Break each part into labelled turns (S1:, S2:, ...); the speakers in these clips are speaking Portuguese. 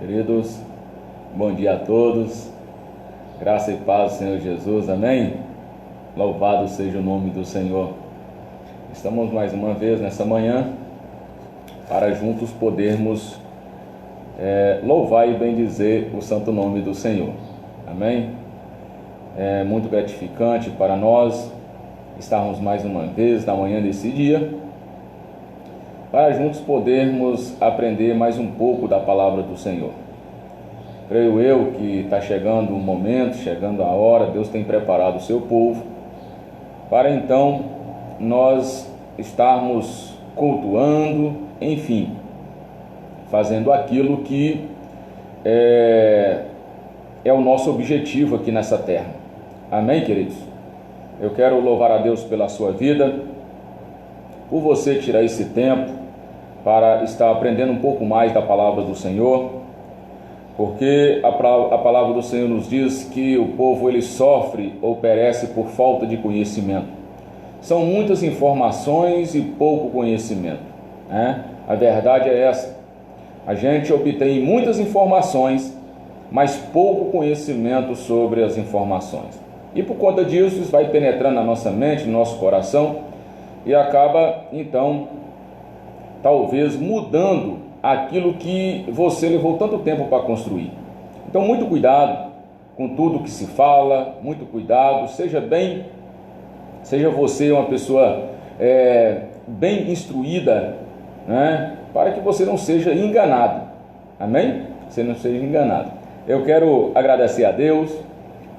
S1: Queridos, bom dia a todos, graça e paz do Senhor Jesus, amém? Louvado seja o nome do Senhor. Estamos mais uma vez nessa manhã para juntos podermos louvar e bendizer o santo nome do Senhor, amém? É muito gratificante para nós estarmos mais uma vez na manhã desse dia, para juntos podermos aprender mais um pouco da palavra do Senhor. Creio eu que está chegando o momento, chegando a hora, Deus tem preparado o seu povo, para então nós estarmos cultuando, enfim, fazendo aquilo que é o nosso objetivo aqui nessa terra. Amém, queridos? Eu quero louvar a Deus pela sua vida, por você tirar esse tempo para estar aprendendo um pouco mais da palavra do Senhor, porque a palavra do Senhor nos diz que o povo ele sofre ou perece por falta de conhecimento. São muitas informações e pouco conhecimento, né? A verdade é essa. A gente obtém muitas informações, mas pouco conhecimento sobre as informações. E por conta disso, isso vai penetrando na nossa mente, no nosso coração, e acaba, então, talvez mudando aquilo que você levou tanto tempo para construir. Então, muito cuidado com tudo que se fala, muito cuidado, seja você uma pessoa bem instruída, né? Para que você não seja enganado, amém? Você não seja enganado. Eu quero agradecer a Deus,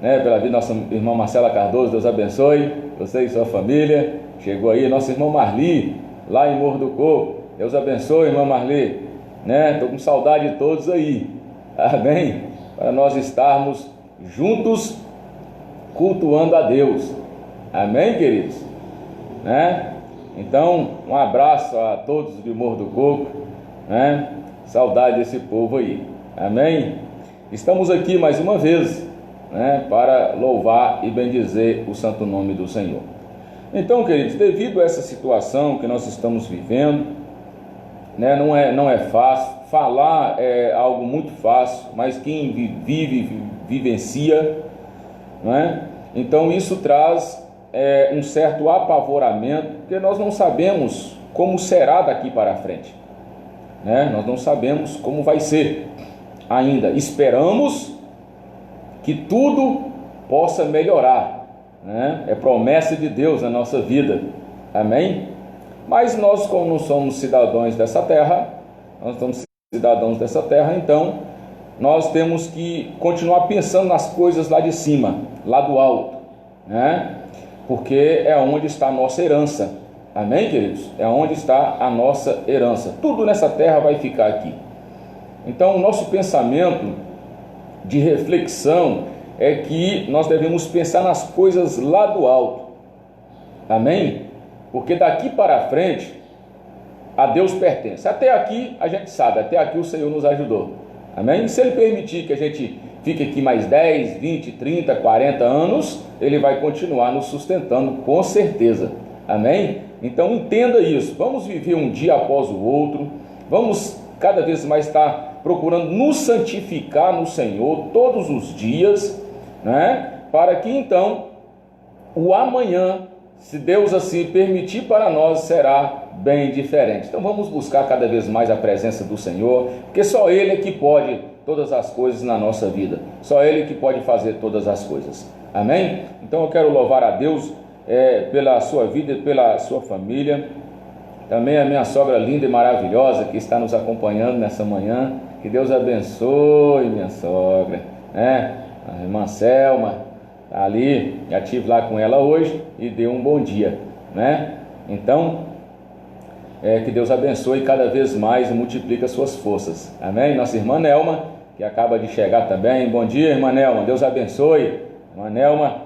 S1: né, pela vida da nossa irmã Marcela Cardoso. Deus abençoe você e sua família. Chegou aí nosso irmão Marli, lá em Morro do Coco. Deus abençoe, irmã Marli, né? Estou com saudade de todos aí, amém? Para nós estarmos juntos cultuando a Deus, amém, queridos? Né? Então, um abraço a todos de Morro do Coco, né? Saudade desse povo aí, amém? Estamos aqui mais uma vez, né, para louvar e bendizer o santo nome do Senhor. Então, queridos, devido a essa situação que nós estamos vivendo, né, não é fácil, falar é algo muito fácil, mas quem vivencia, né? Então isso traz um certo apavoramento, porque nós não sabemos como será daqui para frente, né? Nós não sabemos como vai ser ainda. Esperamos que tudo possa melhorar, né? É promessa de Deus na nossa vida, amém? Mas nós, como não somos cidadãos dessa terra, então nós temos que continuar pensando nas coisas lá de cima, lá do alto, né? Porque é onde está a nossa herança, amém, queridos? É onde está a nossa herança. Tudo nessa terra vai ficar aqui. Então o nosso pensamento de reflexão é que nós devemos pensar nas coisas lá do alto, amém? Porque daqui para frente a Deus pertence. Até aqui a gente sabe, até aqui o Senhor nos ajudou, amém? Se Ele permitir que a gente fique aqui mais 10, 20, 30, 40 anos, Ele vai continuar nos sustentando com certeza, amém? Então entenda isso, vamos viver um dia após o outro, vamos cada vez mais estar procurando nos santificar no Senhor todos os dias, né? Para que então o amanhã, se Deus assim permitir para nós, será bem diferente. Então vamos buscar cada vez mais a presença do Senhor, porque só Ele é que pode todas as coisas na nossa vida, só Ele que pode fazer todas as coisas, amém? Então eu quero louvar a Deus pela sua vida e pela sua família, também a minha sogra linda e maravilhosa que está nos acompanhando nessa manhã. Que Deus abençoe minha sogra, né? A irmã Selma tá ali, já estive lá com ela hoje e deu um bom dia, né? Então, que Deus abençoe cada vez mais e multiplique as suas forças, amém? Nossa irmã Nelma, que acaba de chegar também. Bom dia, irmã Nelma, Deus abençoe. Irmã Nelma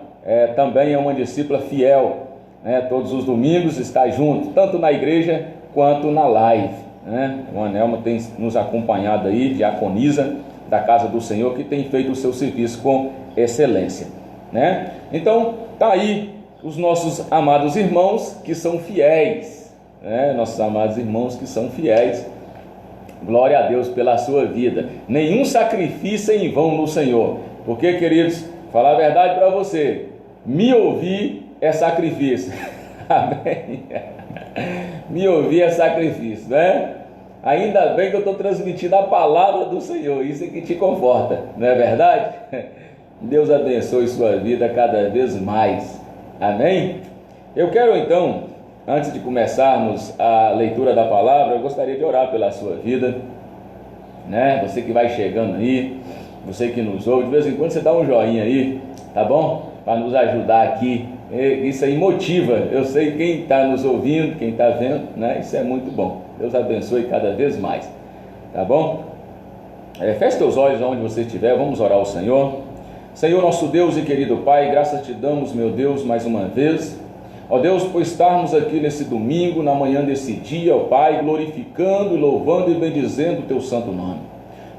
S1: também é uma discípula fiel, né? Todos os domingos está junto, tanto na igreja quanto na live, né? A irmã Nelma tem nos acompanhado aí, diaconisa da casa do Senhor, que tem feito o seu serviço com excelência, né? Então tá aí os nossos amados irmãos que são fiéis, né? Nossos amados irmãos que são fiéis Glória a Deus pela sua vida. Nenhum sacrifício é em vão no Senhor. Porque, queridos, falar a verdade para você, me ouvir é sacrifício. Amém? Me ouvir é sacrifício, né? Ainda bem que eu estou transmitindo a palavra do Senhor. Isso é que te conforta, não é verdade? Deus abençoe sua vida cada vez mais. Amém? Eu quero então, antes de começarmos a leitura da palavra, eu gostaria de orar pela sua vida, né? Você que vai chegando aí, você que nos ouve, de vez em quando você dá um joinha aí, tá bom? Para nos ajudar aqui. Isso aí motiva. Eu sei quem está nos ouvindo, quem está vendo, né? Isso é muito bom. Deus abençoe cada vez mais, tá bom? Feche teus olhos onde você estiver, vamos orar ao Senhor. Senhor nosso Deus e querido Pai, graças te damos, meu Deus, mais uma vez, ó Deus, por estarmos aqui nesse domingo, na manhã desse dia, ó Pai, glorificando, louvando e bendizendo o teu santo nome.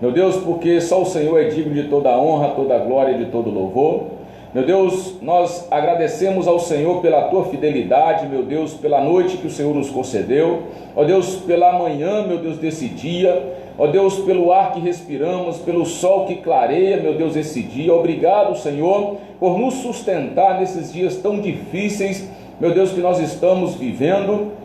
S1: Meu Deus, porque só o Senhor é digno de toda a honra, toda a glória e de todo louvor. Meu Deus, nós agradecemos ao Senhor pela tua fidelidade, meu Deus, pela noite que o Senhor nos concedeu, ó Deus, pela manhã, meu Deus, desse dia, ó Deus, pelo ar que respiramos, pelo sol que clareia, meu Deus, esse dia. Obrigado, Senhor, por nos sustentar nesses dias tão difíceis, meu Deus, que nós estamos vivendo.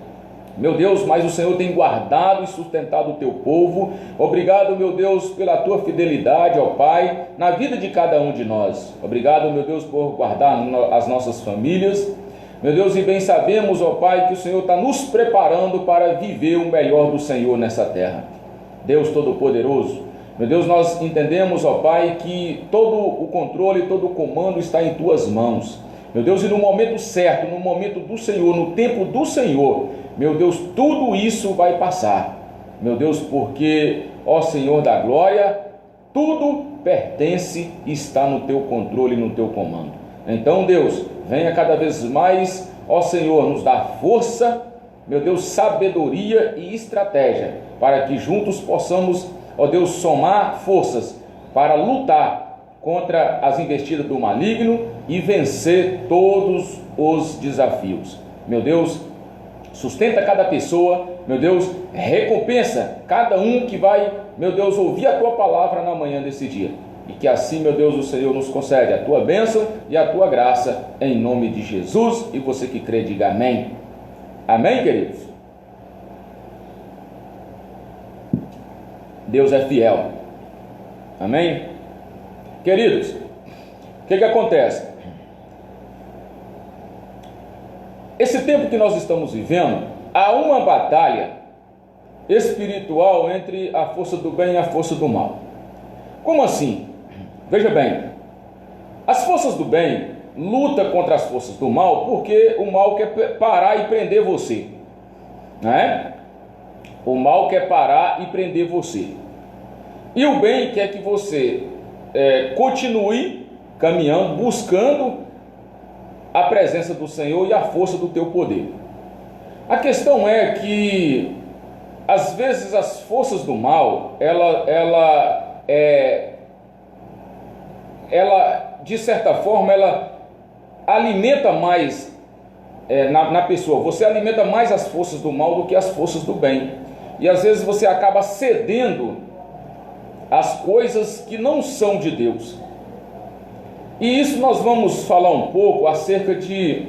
S1: Meu Deus, mas o Senhor tem guardado e sustentado o teu povo. Obrigado, meu Deus, pela tua fidelidade, ó Pai, na vida de cada um de nós. Obrigado, meu Deus, por guardar as nossas famílias. Meu Deus, e bem sabemos, ó Pai, que o Senhor está nos preparando para viver o melhor do Senhor nessa terra. Deus Todo-Poderoso, meu Deus, nós entendemos, ó Pai, que todo o controle, todo o comando está em tuas mãos. Meu Deus, e no momento certo, no momento do Senhor, no tempo do Senhor, meu Deus, tudo isso vai passar. Meu Deus, porque, ó Senhor da glória, tudo pertence e está no teu controle e no teu comando. Então, Deus, venha cada vez mais, ó Senhor, nos dar força, meu Deus, sabedoria e estratégia, para que juntos possamos, ó Deus, somar forças para lutar contra as investidas do maligno e vencer todos os desafios. Meu Deus, sustenta cada pessoa, meu Deus, recompensa cada um que vai, meu Deus, ouvir a tua palavra na manhã desse dia. E que assim, meu Deus, o Senhor nos concede a tua bênção e a tua graça, em nome de Jesus. E você que crê, diga amém. Amém, queridos? Deus é fiel. Amém? Queridos, o que acontece? Esse tempo que nós estamos vivendo, há uma batalha espiritual entre a força do bem e a força do mal. Como assim? Veja bem, as forças do bem lutam contra as forças do mal, porque o mal quer parar e prender você, né? O mal quer parar e prender você. E o bem quer que você continue caminhando, buscando a presença do Senhor e a força do teu poder. A questão é que às vezes as forças do mal, ela de certa forma, ela alimenta mais na pessoa. Você alimenta mais as forças do mal do que as forças do bem. E às vezes você acaba cedendo as coisas que não são de Deus. E isso nós vamos falar um pouco acerca de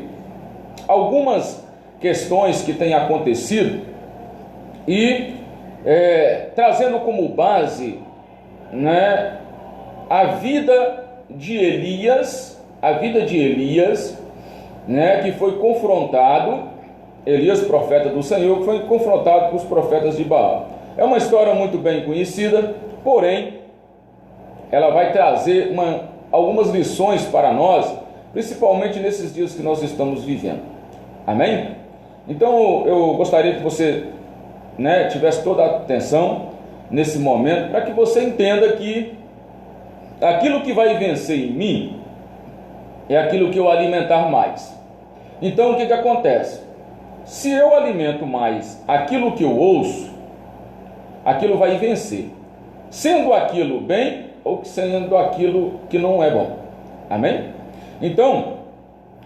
S1: algumas questões que têm acontecido e trazendo como base, né, a vida de Elias, né, que foi confrontado, Elias, profeta do Senhor, que foi confrontado com os profetas de Baal. É uma história muito bem conhecida, porém, ela vai trazer algumas lições para nós, principalmente nesses dias que nós estamos vivendo. Amém? Então, eu gostaria que você, né, tivesse toda a atenção nesse momento, para que você entenda que aquilo que vai vencer em mim é aquilo que eu alimentar mais. Então, o que acontece? Se eu alimento mais aquilo que eu ouço, aquilo vai vencer, sendo aquilo bem ou sendo aquilo que não é bom. Amém? Então,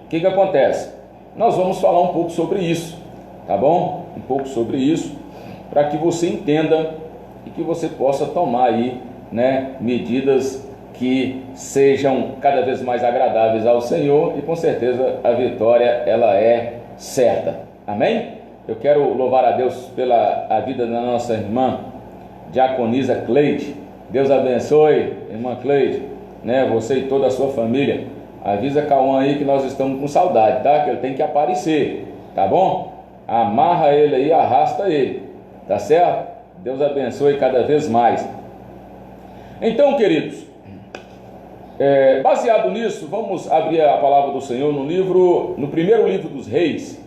S1: o que acontece? Nós vamos falar um pouco sobre isso, tá bom? Um pouco sobre isso, para que você entenda e que você possa tomar aí, né, medidas que sejam cada vez mais agradáveis ao Senhor, e com certeza a vitória ela é certa. Amém? Eu quero louvar a Deus pela a vida da nossa irmã Diaconisa Cleide. Deus abençoe, irmã Cleide, né, você e toda a sua família. Avisa Cauã aí que nós estamos com saudade, tá? Que ele tem que aparecer, tá bom? Amarra ele aí, arrasta ele, tá certo? Deus abençoe cada vez mais. Então, queridos, baseado nisso, vamos abrir a palavra do Senhor no primeiro livro dos Reis,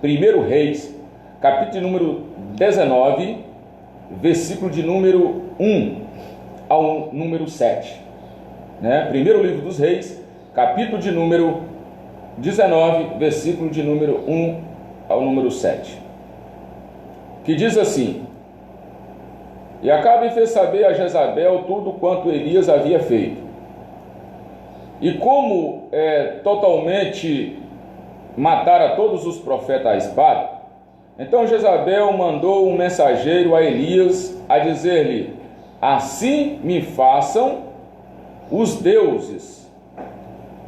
S1: 1 Reis, capítulo número 19, versículo de número 1 ao número 7, né? Primeiro livro dos Reis, capítulo de número 19, versículo de número 1 ao número 7, que diz assim: E Acabe fez saber a Jezabel tudo quanto Elias havia feito. E como totalmente matara todos os profetas à espada, então Jezabel mandou um mensageiro a Elias a dizer-lhe: Assim me façam os deuses,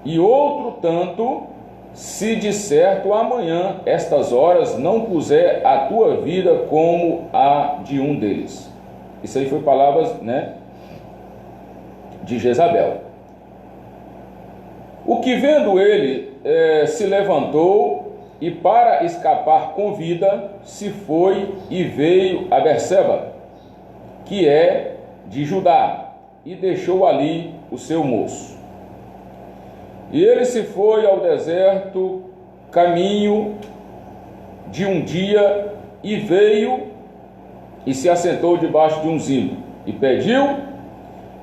S1: e outro tanto, se de certo amanhã, estas horas, não puser a tua vida como a de um deles. Isso aí foi palavras, né, de Jezabel. O que vendo ele se levantou e para escapar com vida se foi e veio a Berseba, que é de Judá, e deixou ali o seu moço. E ele se foi ao deserto, caminho de um dia, e veio e se assentou debaixo de um zimbro, e pediu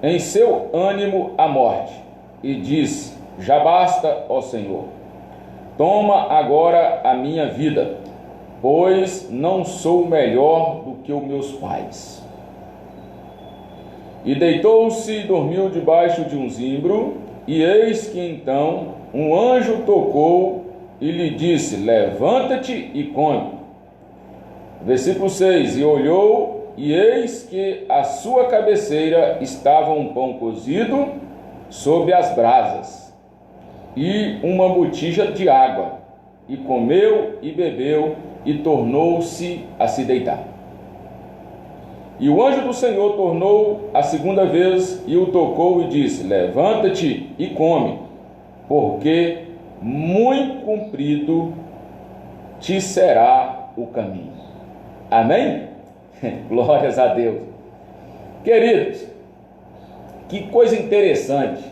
S1: em seu ânimo a morte, e disse: Já basta, ó Senhor, toma agora a minha vida, pois não sou melhor do que os meus pais. E deitou-se e dormiu debaixo de um zimbro, e eis que então um anjo tocou e lhe disse: Levanta-te e come. Versículo 6: E olhou, e eis que à sua cabeceira estava um pão cozido sobre as brasas, e uma botija de água, e comeu e bebeu, e tornou-se a se deitar. E o anjo do Senhor tornou a segunda vez, e o tocou e disse: Levanta-te e come, porque muito comprido te será o caminho. Amém? Glórias a Deus. Queridos, que coisa interessante.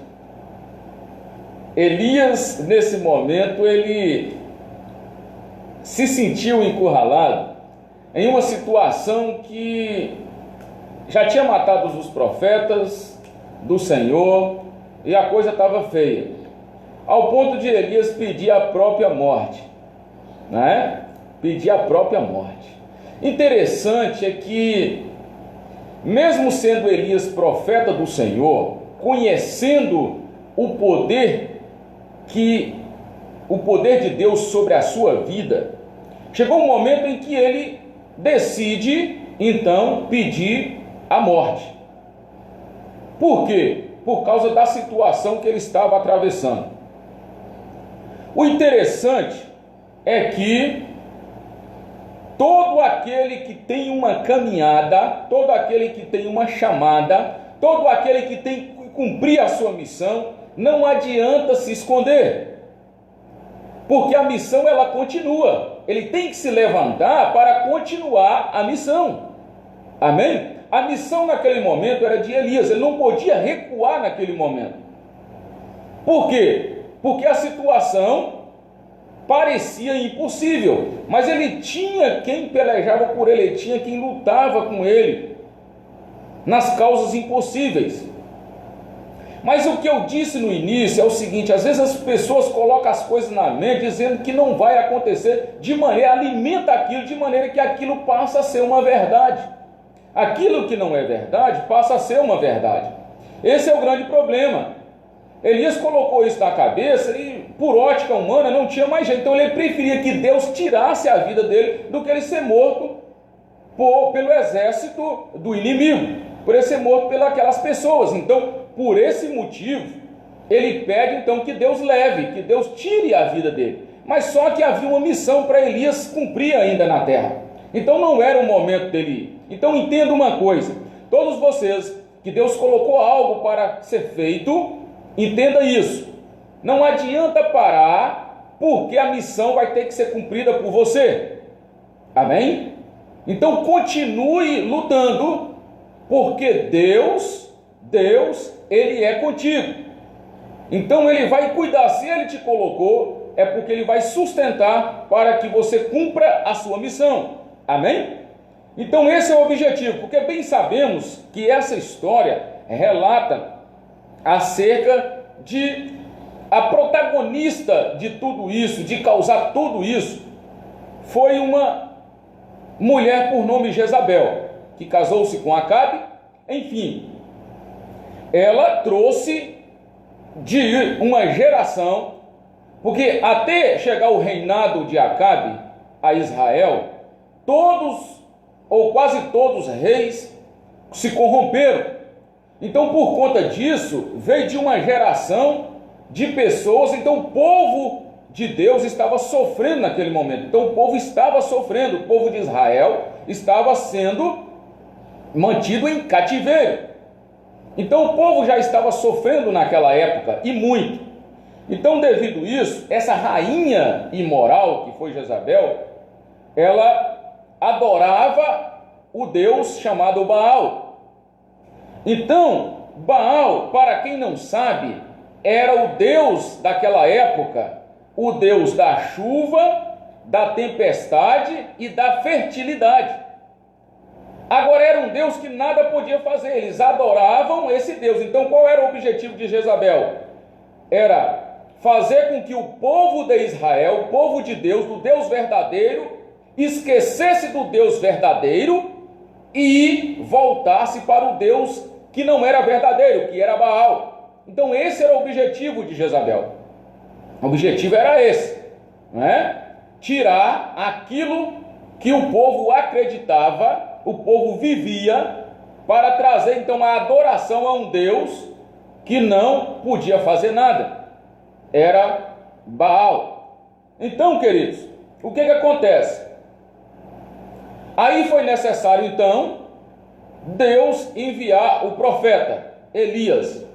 S1: Elias, nesse momento, ele se sentiu encurralado em uma situação que já tinha matado os profetas do Senhor, e a coisa estava feia, ao ponto de Elias pedir a própria morte, né? Pedir a própria morte. Interessante é que, mesmo sendo Elias profeta do Senhor, conhecendo o poder de Deus sobre a sua vida, chegou um momento em que ele decide então pedir a morte. Por quê? Por causa da situação que ele estava atravessando. O interessante é que todo aquele que tem uma caminhada, todo aquele que tem uma chamada, todo aquele que tem que cumprir a sua missão, não adianta se esconder, porque a missão ela continua. Ele tem que se levantar para continuar a missão. Amém? A missão naquele momento era de Elias, ele não podia recuar naquele momento. Por quê? Porque a situação parecia impossível, mas ele tinha quem pelejava por ele, ele tinha quem lutava com ele nas causas impossíveis. Mas o que eu disse no início é o seguinte: às vezes as pessoas colocam as coisas na mente dizendo que não vai acontecer, alimenta aquilo de maneira que aquilo passa a ser uma verdade. Aquilo que não é verdade passa a ser uma verdade. Esse é o grande problema. Elias colocou isso na cabeça e, por ótica humana, não tinha mais jeito. Então ele preferia que Deus tirasse a vida dele do que ele ser morto pelo exército do inimigo, por ele ser morto pelas pessoas. Então, por esse motivo, ele pede então que Deus leve, que Deus tire a vida dele. Mas só que havia uma missão para Elias cumprir ainda na terra. Então não era o momento dele ir. Então entenda uma coisa, todos vocês que Deus colocou algo para ser feito, entenda isso. Não adianta parar, porque a missão vai ter que ser cumprida por você. Amém? Então continue lutando, porque Deus, Ele é contigo. Então Ele vai cuidar. Se Ele te colocou, é porque Ele vai sustentar para que você cumpra a sua missão. Amém? Então esse é o objetivo, porque bem sabemos que essa história relata acerca de a protagonista de tudo isso, de causar tudo isso, foi uma mulher por nome Jezabel, que casou-se com Acabe. Enfim, ela trouxe de uma geração, porque até chegar o reinado de Acabe a Israel, todos ou quase todos os reis se corromperam. Então, por conta disso, veio de uma geração de pessoas. Então o povo de Deus estava sofrendo naquele momento. Então o povo estava sofrendo, o povo de Israel estava sendo mantido em cativeiro. Então o povo já estava sofrendo naquela época, e muito. Então, devido a isso, essa rainha imoral que foi Jezabel, ela adorava o Deus chamado Baal. Então Baal, para quem não sabe, era o Deus daquela época, o Deus da chuva, da tempestade e da fertilidade. Agora era um Deus que nada podia fazer, eles adoravam esse Deus. Então qual era o objetivo de Jezabel? Era fazer com que o povo de Israel, o povo de Deus, do Deus verdadeiro, esquecesse do Deus verdadeiro e voltasse para o Deus que não era verdadeiro, que era Baal. Então esse era o objetivo de Jezabel. O objetivo era esse, não é? Tirar aquilo que o povo acreditava, o povo vivia, para trazer então a adoração a um Deus que não podia fazer nada. Era Baal. Então, queridos, o que acontece? Aí foi necessário então Deus enviar o profeta Elias.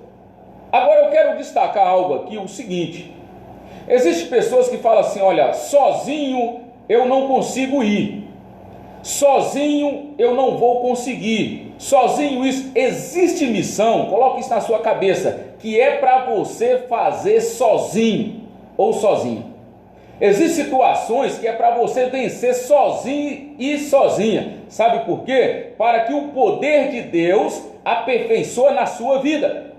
S1: Agora eu quero destacar algo aqui, o seguinte: existem pessoas que falam assim: olha, sozinho eu não consigo ir, sozinho eu não vou conseguir, sozinho isso. Existe missão, coloque isso na sua cabeça, que é para você fazer sozinho ou sozinho. Existem situações que é para você vencer sozinho e sozinha. Sabe por quê? Para que o poder de Deus aperfeiçoe na sua vida.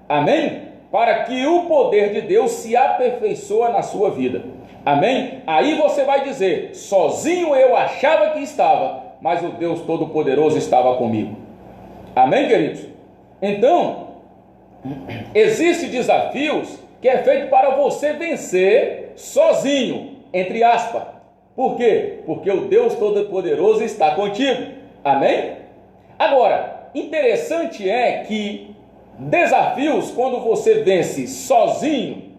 S1: Amém? Para que o poder de Deus se aperfeiçoe na sua vida. Amém? Aí você vai dizer: sozinho eu achava que estava, mas o Deus Todo-Poderoso estava comigo. Amém, queridos? Então, existem desafios que é feito para você vencer sozinho, entre aspas. Por quê? Porque o Deus Todo-Poderoso está contigo. Amém? Agora, interessante é que desafios, quando você vence sozinho,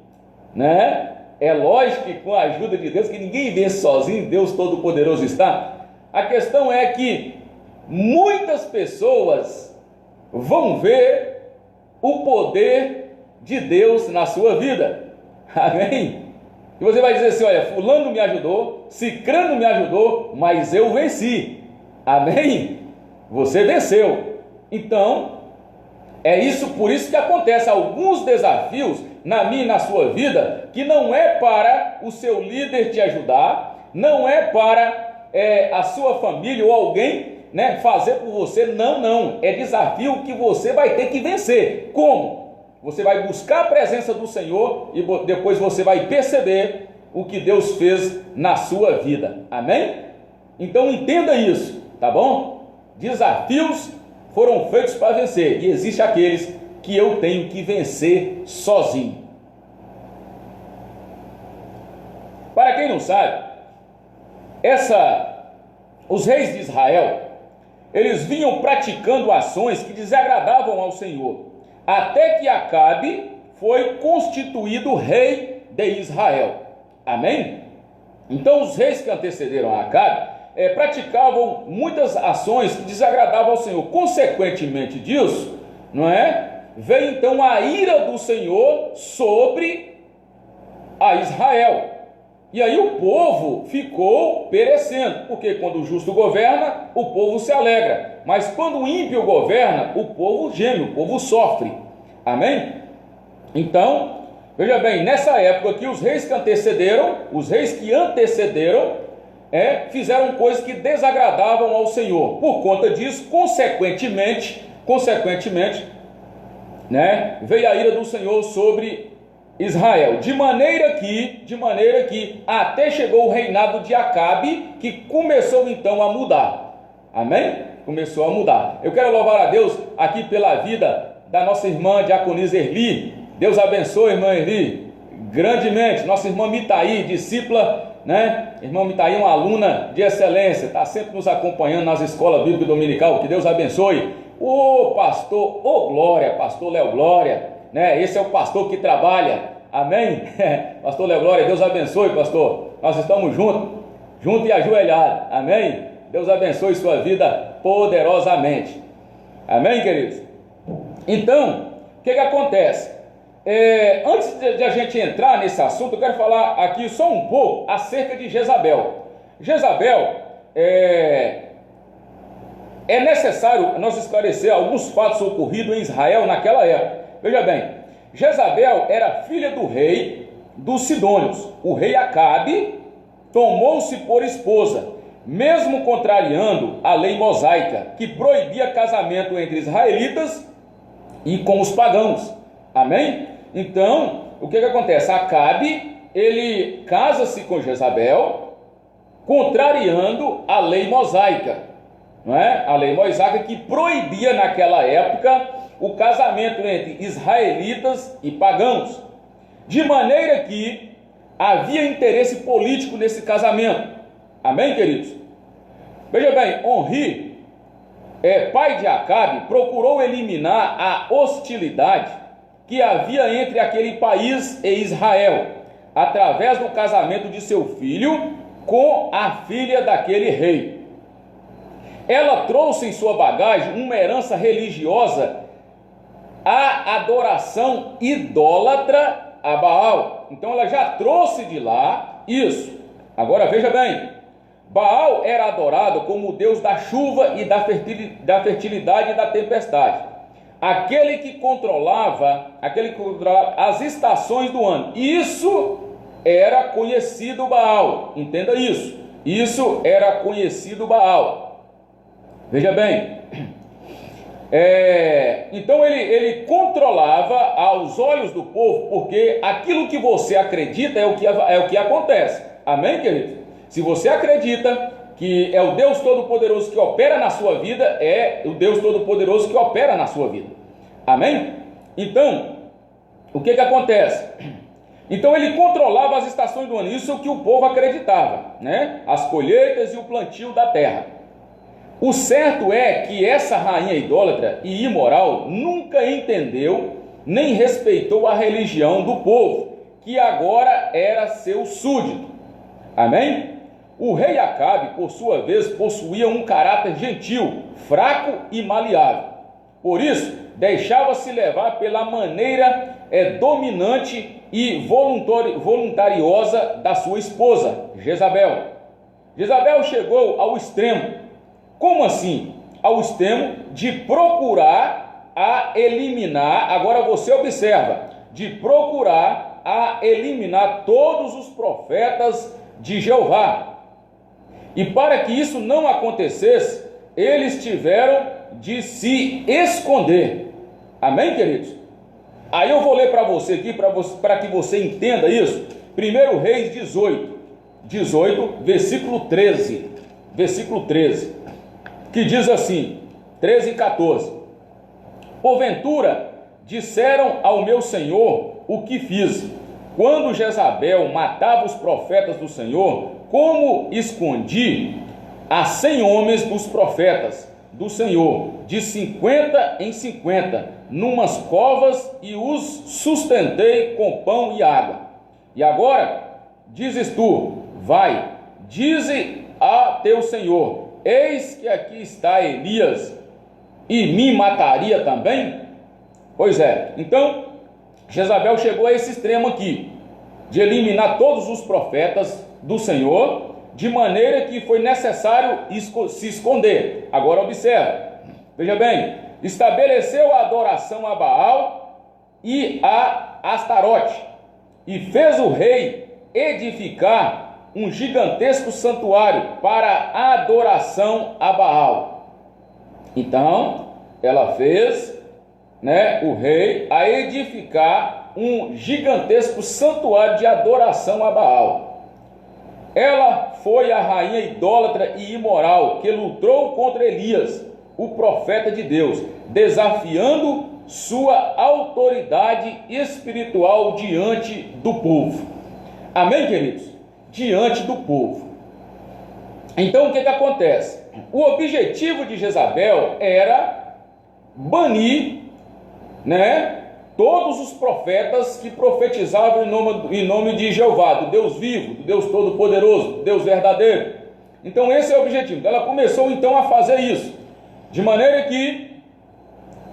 S1: né? É lógico que com a ajuda de Deus, que ninguém vence sozinho, Deus Todo-Poderoso está. A questão é que muitas pessoas vão ver o poder de Deus na sua vida. Amém? E você vai dizer assim: olha, fulano me ajudou, cicrano me ajudou, mas eu venci. Amém? Você venceu. Então, é isso, por isso que acontece alguns desafios na minha e na sua vida, que não é para o seu líder te ajudar, não é para a sua família ou alguém, né, fazer por você. Não, é desafio que você vai ter que vencer. Como? Você vai buscar a presença do Senhor e depois você vai perceber o que Deus fez na sua vida. Amém? Então entenda isso, tá bom? Desafios foram feitos para vencer, e existem aqueles que eu tenho que vencer sozinho. Para quem não sabe, os reis de Israel, eles vinham praticando ações que desagradavam ao Senhor, até que Acabe foi constituído rei de Israel. Amém? Então os reis que antecederam a Acabe praticavam muitas ações que desagradavam ao Senhor. Consequentemente disso, não é? Veio então a ira do Senhor sobre a Israel. E aí o povo ficou perecendo, porque quando o justo governa, o povo se alegra. Mas quando o ímpio governa, o povo geme, o povo sofre. Amém? Então, veja bem, nessa época aqui, os reis que antecederam, fizeram coisas que desagradavam ao Senhor. Por conta disso, consequentemente, veio a ira do Senhor sobre Israel, de maneira que até chegou o reinado de Acabe, que começou então a mudar. Amém? Começou a mudar. Eu quero louvar a Deus aqui pela vida da nossa irmã Diaconisa Erli. Deus abençoe, irmã Erli, grandemente. Nossa irmã Mitaí, discípula, né? Irmã Mitaí, uma aluna de excelência, está sempre nos acompanhando nas escolas bíblicas dominical. Que Deus abençoe. O pastor, Glória, pastor Léo Glória, né? Esse é o pastor que trabalha, amém? Pastor Léo Glória, Deus abençoe, pastor. Nós estamos junto e ajoelhado, amém? Deus abençoe sua vida poderosamente, amém, queridos? Então, o que acontece? Antes de a gente entrar nesse assunto, eu quero falar aqui só um pouco acerca de Jezabel. Jezabel, é necessário nós esclarecer alguns fatos ocorridos em Israel naquela época. Veja bem, Jezabel era filha do rei dos Sidônios. O rei Acabe tomou-se por esposa, mesmo contrariando a lei mosaica, que proibia casamento entre israelitas e com os pagãos. Amém? Então, o que acontece? Acabe, ele casa-se com Jezabel, contrariando a lei mosaica, não é? A lei mosaica que proibia naquela época o casamento entre israelitas e pagãos, de maneira que havia interesse político nesse casamento. Amém, queridos? Veja bem, Onri, pai de Acabe, procurou eliminar a hostilidade que havia entre aquele país e Israel, através do casamento de seu filho com a filha daquele rei. Ela trouxe em sua bagagem uma herança religiosa, a adoração idólatra a Baal. Então ela já trouxe de lá isso. Agora veja bem, Baal era adorado como o deus da chuva e da fertilidade e da tempestade, aquele que controlava as estações do ano. Isso era conhecido Baal, entenda isso. Isso era conhecido Baal. Veja bem, então ele controlava aos olhos do povo, porque aquilo que você acredita é o que acontece. Amém, queridos? Se você acredita que é o Deus Todo-Poderoso que opera na sua vida, é o Deus Todo-Poderoso que opera na sua vida. Amém? Então, o que acontece? Então ele controlava as estações do ano, isso é o que o povo acreditava, né? As colheitas e o plantio da terra. O certo é que essa rainha idólatra e imoral nunca entendeu nem respeitou a religião do povo, que agora era seu súdito. Amém? O rei Acabe, por sua vez, possuía um caráter gentil, fraco e maleável. Por isso, deixava-se levar pela maneira dominante e voluntariosa da sua esposa, Jezabel. Jezabel chegou ao extremo. Como assim? Ao extremo de procurar a eliminar, agora você observa, de procurar a eliminar todos os profetas de Jeová. E para que isso não acontecesse, eles tiveram de se esconder. Amém, queridos? Aí eu vou ler para você aqui, para que você entenda isso. 1 Reis 18, versículo 13. Versículo 13. Que diz assim, 13 e 14: Porventura disseram ao meu senhor o que fiz, quando Jezabel matava os profetas do Senhor, como escondi a 100 homens dos profetas do Senhor, de 50 em 50, numas covas, e os sustentei com pão e água. E agora, dizes tu, vai, dize a teu Senhor, eis que aqui está Elias, e me mataria também? Pois é, então, Jezabel chegou a esse extremo aqui, de eliminar todos os profetas do Senhor, de maneira que foi necessário se esconder. Agora observa, veja bem, estabeleceu a adoração a Baal e a Astarote, e fez o rei edificar um gigantesco santuário para a adoração a Baal. Então, ela fez, o rei a edificar um gigantesco santuário de adoração a Baal. Ela foi a rainha idólatra e imoral que lutou contra Elias, o profeta de Deus, desafiando sua autoridade espiritual diante do povo. Amém, queridos? Diante do povo. Então, o que acontece? O objetivo de Jezabel era banir, todos os profetas que profetizavam em nome de Jeová, do Deus vivo, do Deus todo-poderoso, do Deus verdadeiro. Então esse é o objetivo. Ela começou então a fazer isso, de maneira que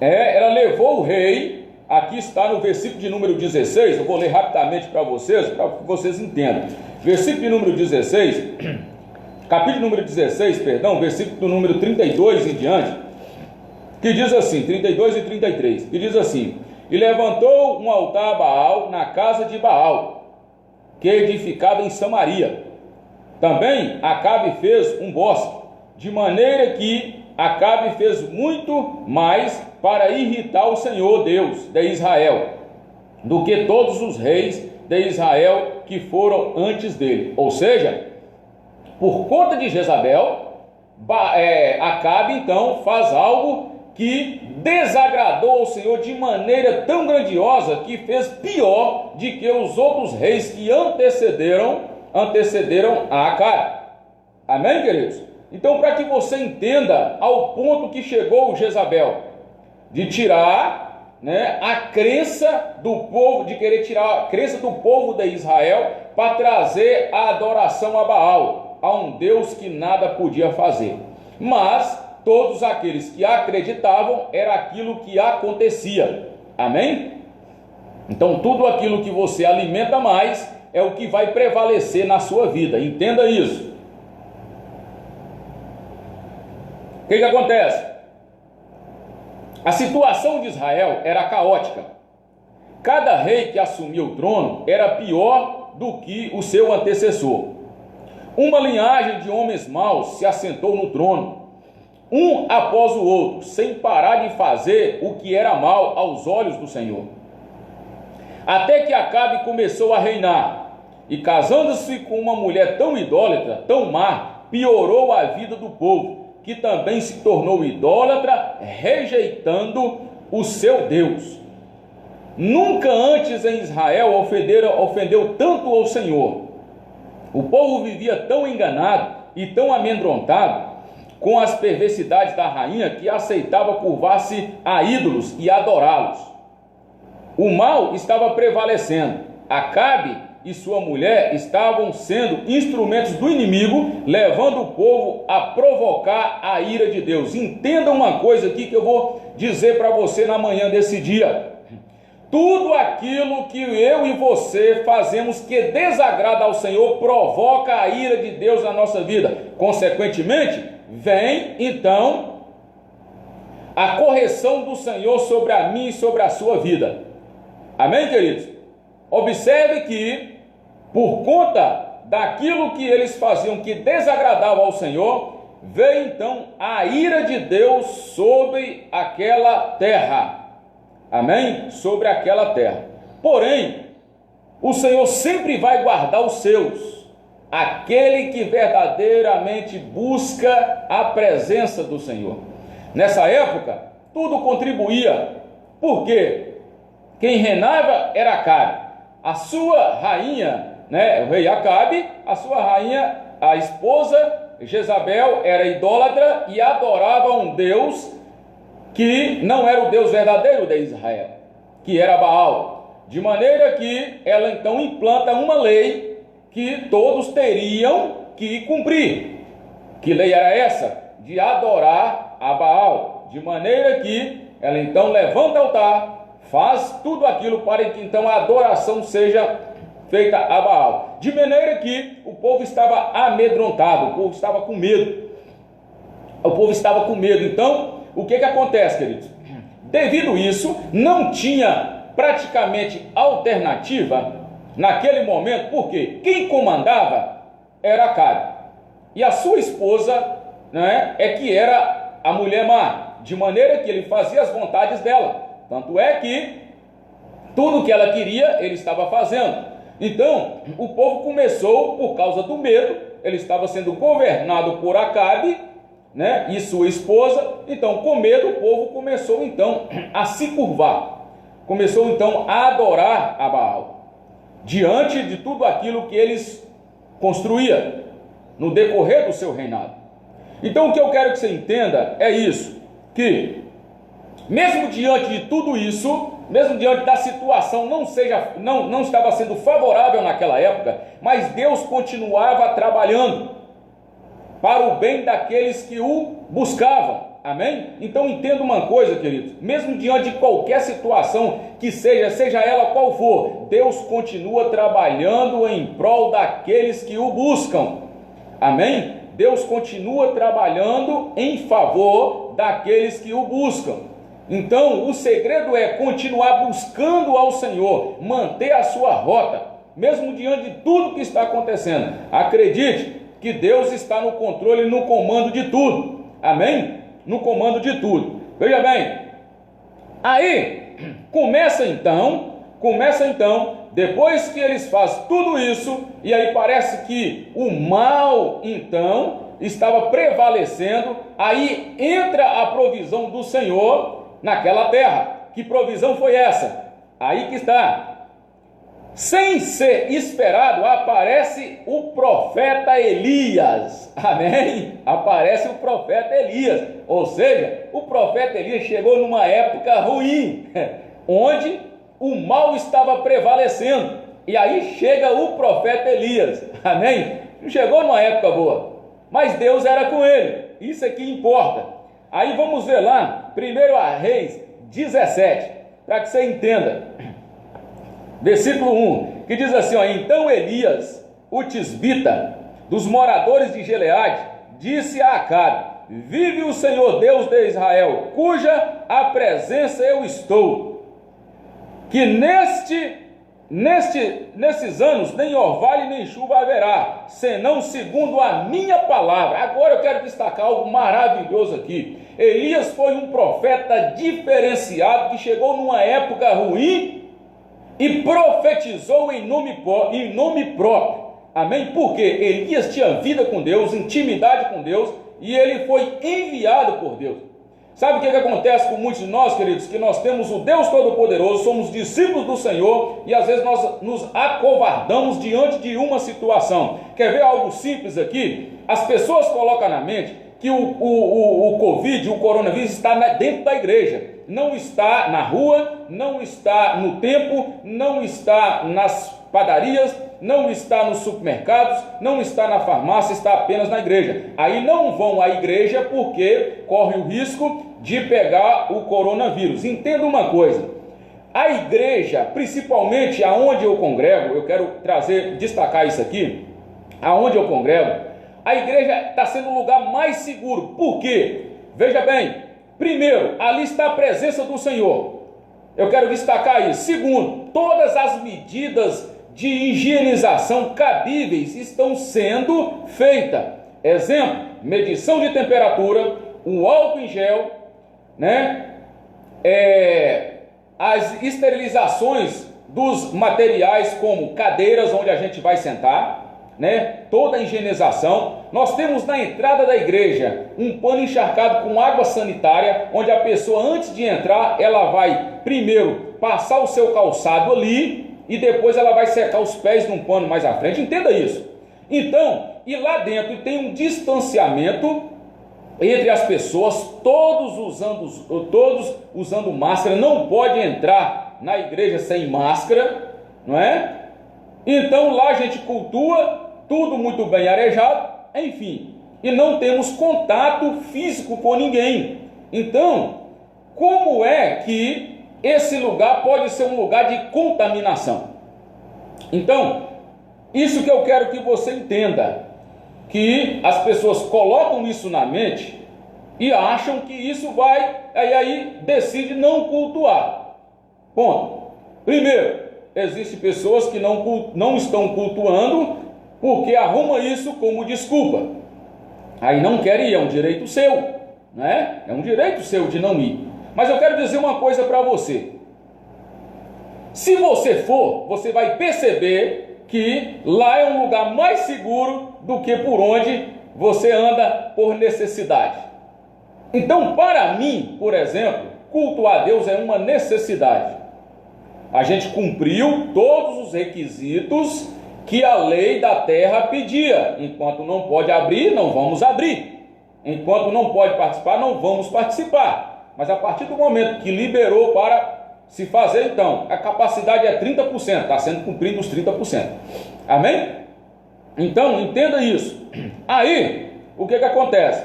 S1: ela levou o rei, aqui está no versículo de número 16, eu vou ler rapidamente para que vocês entendam. Versículo de número 16, capítulo número 16, versículo do número 32 em diante, que diz assim, 32 e 33, que diz assim: e levantou um altar a Baal na casa de Baal, que é edificada em Samaria. Também Acabe fez um bosque, de maneira que Acabe fez muito mais para irritar o Senhor Deus de Israel, do que todos os reis de Israel que foram antes dele. Ou seja, por conta de Jezabel, Acabe então faz algo que desagradou ao Senhor de maneira tão grandiosa, que fez pior de que os outros reis que antecederam a Acabe. Amém, queridos? Então, para que você entenda ao ponto que chegou Jezabel, de tirar a crença do povo, de querer tirar a crença do povo de Israel, para trazer a adoração a Baal, a um Deus que nada podia fazer. Mas todos aqueles que acreditavam, era aquilo que acontecia. Amém? Então tudo aquilo que você alimenta mais é o que vai prevalecer na sua vida. Entenda isso. O que acontece? A situação de Israel era caótica. Cada rei que assumia o trono era pior do que o seu antecessor. Uma linhagem de homens maus se assentou no trono, um após o outro, sem parar de fazer o que era mal aos olhos do Senhor. Até que Acabe começou a reinar, e casando-se com uma mulher tão idólatra, tão má, piorou a vida do povo, que também se tornou idólatra, rejeitando o seu Deus. Nunca antes em Israel ofendeu tanto ao Senhor. O povo vivia tão enganado e tão amedrontado com as perversidades da rainha, que aceitava curvar-se a ídolos e adorá-los. O mal estava prevalecendo. Acabe e sua mulher estavam sendo instrumentos do inimigo, levando o povo a provocar a ira de Deus. Entenda uma coisa aqui que eu vou dizer para você na manhã desse dia. Tudo aquilo que eu e você fazemos que desagrada ao Senhor provoca a ira de Deus na nossa vida. Consequentemente, vem então a correção do Senhor sobre a mim e sobre a sua vida. Amém, queridos? Observe que, por conta daquilo que eles faziam que desagradava ao Senhor, veio então a ira de Deus sobre aquela terra. Amém? Sobre aquela terra. Porém, o Senhor sempre vai guardar os seus, aquele que verdadeiramente busca a presença do Senhor. Nessa época, tudo contribuía. Por quê? Quem reinava era Acabe. A sua rainha, o rei Acabe, a sua rainha, a esposa Jezabel era idólatra e adorava um Deus que não era o Deus verdadeiro de Israel, que era Baal. De maneira que ela então implanta uma lei que todos teriam que cumprir. Que lei era essa? De adorar a Baal. De maneira que ela então levanta altar, faz tudo aquilo para que então a adoração seja feita a Baal. De maneira que o povo estava amedrontado, o povo estava com medo. O povo estava com medo. Então, o que acontece, queridos? Devido a isso, não tinha praticamente alternativa naquele momento, porque quem comandava era Acabe. E a sua esposa, né, é que era a mulher má, de maneira que ele fazia as vontades dela. Tanto é que tudo que ela queria, ele estava fazendo. Então, o povo começou, por causa do medo, ele estava sendo governado por Acabe, né, e sua esposa. Então, com medo, o povo começou então a se curvar. Começou então a adorar a Baal, diante de tudo aquilo que eles construíam no decorrer do seu reinado. Então o que eu quero que você entenda é isso, que mesmo diante de tudo isso, mesmo diante da situação não estava sendo favorável naquela época, mas Deus continuava trabalhando para o bem daqueles que o buscavam. Amém? Então entenda uma coisa, queridos, mesmo diante de qualquer situação que seja ela qual for, Deus continua trabalhando em prol daqueles que o buscam. Amém? Deus continua trabalhando em favor daqueles que o buscam. Então o segredo é continuar buscando ao Senhor, manter a sua rota, mesmo diante de tudo que está acontecendo. Acredite que Deus está no controle e no comando de tudo. Amém? No comando de tudo. Veja bem, aí começa então, depois que eles fazem tudo isso, e aí parece que o mal então estava prevalecendo, aí entra a provisão do Senhor naquela terra. Que provisão foi essa? Aí que está. Sem ser esperado, aparece o profeta Elias. Amém? Aparece o profeta Elias. Ou seja, o profeta Elias chegou numa época ruim, onde o mal estava prevalecendo. E aí chega o profeta Elias. Amém? Não chegou numa época boa, mas Deus era com ele. Isso é que importa. Aí vamos ver lá, 1 Reis 17, para que você entenda. Versículo 1, que diz assim, ó: então Elias, o tisbita, dos moradores de Gileade, disse a Acabe: vive o Senhor Deus de Israel, cuja a presença eu estou, que nesses anos nem orvalho nem chuva haverá, senão segundo a minha palavra. Agora eu quero destacar algo maravilhoso aqui. Elias foi um profeta diferenciado que chegou numa época ruim e profetizou em nome próprio. Amém? Porque Elias tinha vida com Deus, intimidade com Deus, e ele foi enviado por Deus. Sabe o que acontece com muitos de nós, queridos? Que nós temos o Deus Todo-Poderoso, somos discípulos do Senhor, e às vezes nós nos acovardamos diante de uma situação. Quer ver algo simples aqui? As pessoas colocam na mente que o Covid, o coronavírus, está dentro da igreja. Não está na rua, não está no templo, não está nas padarias, não está nos supermercados, não está na farmácia, está apenas na igreja. Aí não vão à igreja porque corre o risco de pegar o coronavírus. Entenda uma coisa, a igreja, principalmente aonde eu congrego, eu quero destacar isso aqui, aonde eu congrego, a igreja está sendo o lugar mais seguro. Por quê? Veja bem, primeiro, ali está a presença do Senhor. Eu quero destacar isso. Segundo, todas as medidas de higienização cabíveis estão sendo feitas. Exemplo, medição de temperatura, o álcool em gel, né? As esterilizações dos materiais, como cadeiras onde a gente vai sentar, né? Toda a higienização. Nós temos na entrada da igreja um pano encharcado com água sanitária, onde a pessoa, antes de entrar, ela vai primeiro passar o seu calçado ali e depois ela vai secar os pés num pano mais à frente. Entenda isso. Então, e lá dentro tem um distanciamento entre as pessoas, todos usando máscara, não pode entrar na igreja sem máscara, não é? Então lá a gente cultua, tudo muito bem arejado, enfim, e não temos contato físico com ninguém. Então, como é que esse lugar pode ser um lugar de contaminação? Então, isso que eu quero que você entenda, que as pessoas colocam isso na mente e acham que isso vai, aí decide não cultuar. Ponto. Primeiro, existem pessoas que não estão cultuando porque arruma isso como desculpa. Aí não quer ir, é um direito seu, né? É um direito seu de não ir. Mas eu quero dizer uma coisa para você. Se você for, você vai perceber que lá é um lugar mais seguro do que por onde você anda por necessidade. Então, para mim, por exemplo, cultuar a Deus é uma necessidade. A gente cumpriu todos os requisitos que a lei da terra pedia. Enquanto não pode abrir, não vamos abrir. Enquanto não pode participar, não vamos participar. Mas a partir do momento que liberou para se fazer, então, a capacidade é 30%, está sendo cumprido os 30%. Amém? Então, entenda isso. Aí, o que acontece?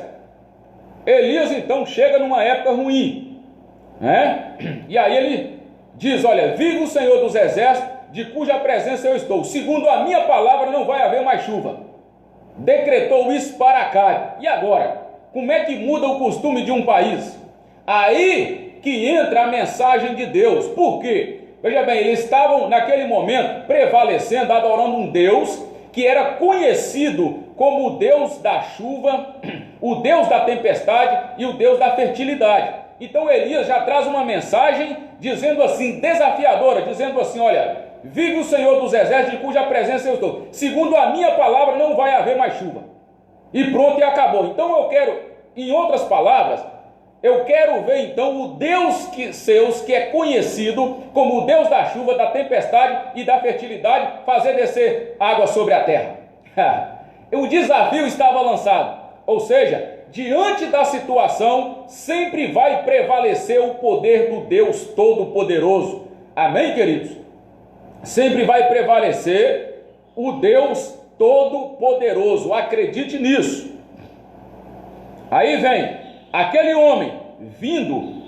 S1: Elias, então, chega numa época ruim, né? E aí ele diz, olha, vive o Senhor dos Exércitos, de cuja presença eu estou. Segundo a minha palavra, não vai haver mais chuva. Decretou isso para Acabe. E agora? Como é que muda o costume de um país? Aí que entra a mensagem de Deus. Por quê? Veja bem, eles estavam naquele momento prevalecendo, adorando um Deus que era conhecido como o Deus da chuva, o Deus da tempestade e o Deus da fertilidade. Então Elias já traz uma mensagem dizendo assim, desafiadora, dizendo assim, olha, vive o Senhor dos Exércitos, de cuja presença eu estou. Segundo a minha palavra, não vai haver mais chuva. E pronto, e acabou. Então eu quero, em outras palavras, eu quero ver então o Deus que é conhecido como o Deus da chuva, da tempestade e da fertilidade, fazer descer água sobre a terra. O desafio estava lançado, ou seja, diante da situação, sempre vai prevalecer o poder do Deus Todo-Poderoso. Amém, queridos? Sempre vai prevalecer o Deus Todo-Poderoso. Acredite nisso. Aí vem aquele homem vindo,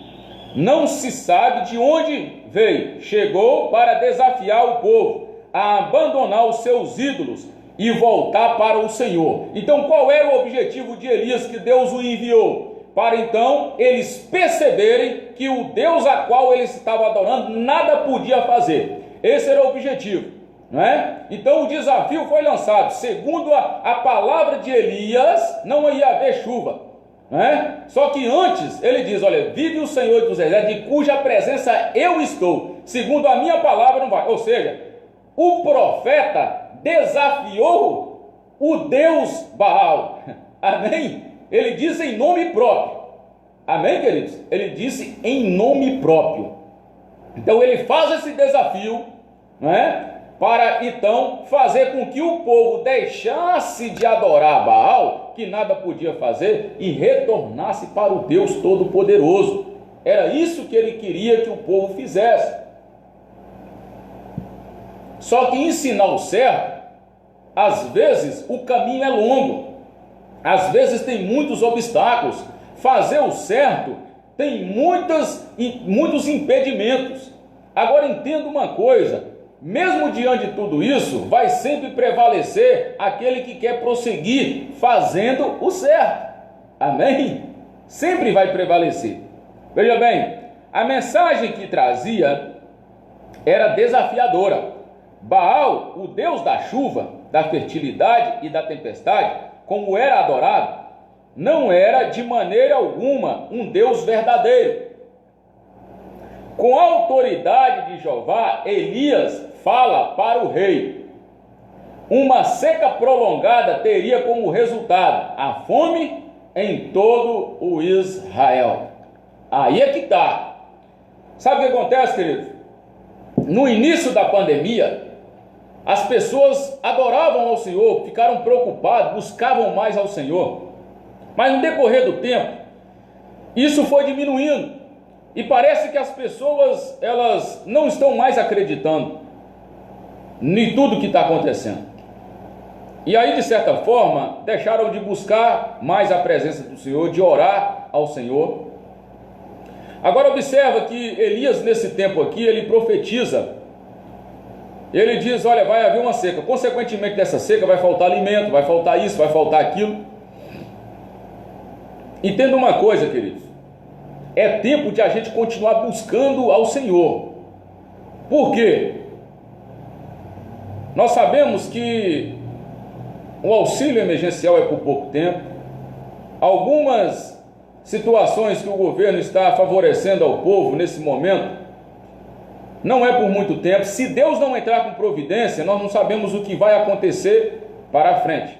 S1: não se sabe de onde veio, chegou para desafiar o povo a abandonar os seus ídolos e voltar para o Senhor. Então, qual era o objetivo de Elias que Deus o enviou? Para então eles perceberem que o Deus a qual eles estavam adorando nada podia fazer. Esse era o objetivo, não é? Então o desafio foi lançado. Segundo a palavra de Elias, não ia haver chuva, não é? Só que antes ele diz, olha, vive o Senhor dos Exércitos, de cuja presença eu estou. Segundo a minha palavra não vai. Ou seja, o profeta desafiou o Deus Baal. Amém? Ele disse em nome próprio. Amém, queridos? Ele disse em nome próprio. Então ele faz esse desafio, não é? Para então fazer com que o povo deixasse de adorar Baal, que nada podia fazer, e retornasse para o Deus Todo-Poderoso. Era isso que ele queria que o povo fizesse. Só que ensinar o certo, às vezes o caminho é longo, às vezes tem muitos obstáculos. Fazer o certo tem muitos impedimentos. Agora entenda uma coisa, mesmo diante de tudo isso, vai sempre prevalecer aquele que quer prosseguir fazendo o certo. Amém? Sempre vai prevalecer. Veja bem, a mensagem que trazia era desafiadora. Baal, o Deus da chuva, da fertilidade e da tempestade, como era adorado, não era de maneira alguma um Deus verdadeiro. Com a autoridade de Jeová, Elias fala para o rei. Uma seca prolongada teria como resultado a fome em todo o Israel. Aí é que está. Sabe o que acontece, querido? No início da pandemia, As pessoas adoravam ao Senhor, ficaram preocupadas, buscavam mais ao Senhor. Mas no decorrer do tempo, isso foi diminuindo. E parece que as pessoas, elas não estão mais acreditando em tudo que está acontecendo. E aí, de certa forma, deixaram de buscar mais a presença do Senhor, de orar ao Senhor. Agora observa que Elias, nesse tempo aqui, ele profetiza. Ele diz, olha, vai haver uma seca. Consequentemente dessa seca vai faltar alimento, vai faltar isso, vai faltar aquilo. Entenda uma coisa, queridos. É tempo de a gente continuar buscando ao Senhor. Por quê? Nós sabemos que o auxílio emergencial é por pouco tempo. Algumas situações que o governo está favorecendo ao povo nesse momento não é por muito tempo. Se Deus não entrar com providência, nós não sabemos o que vai acontecer para a frente.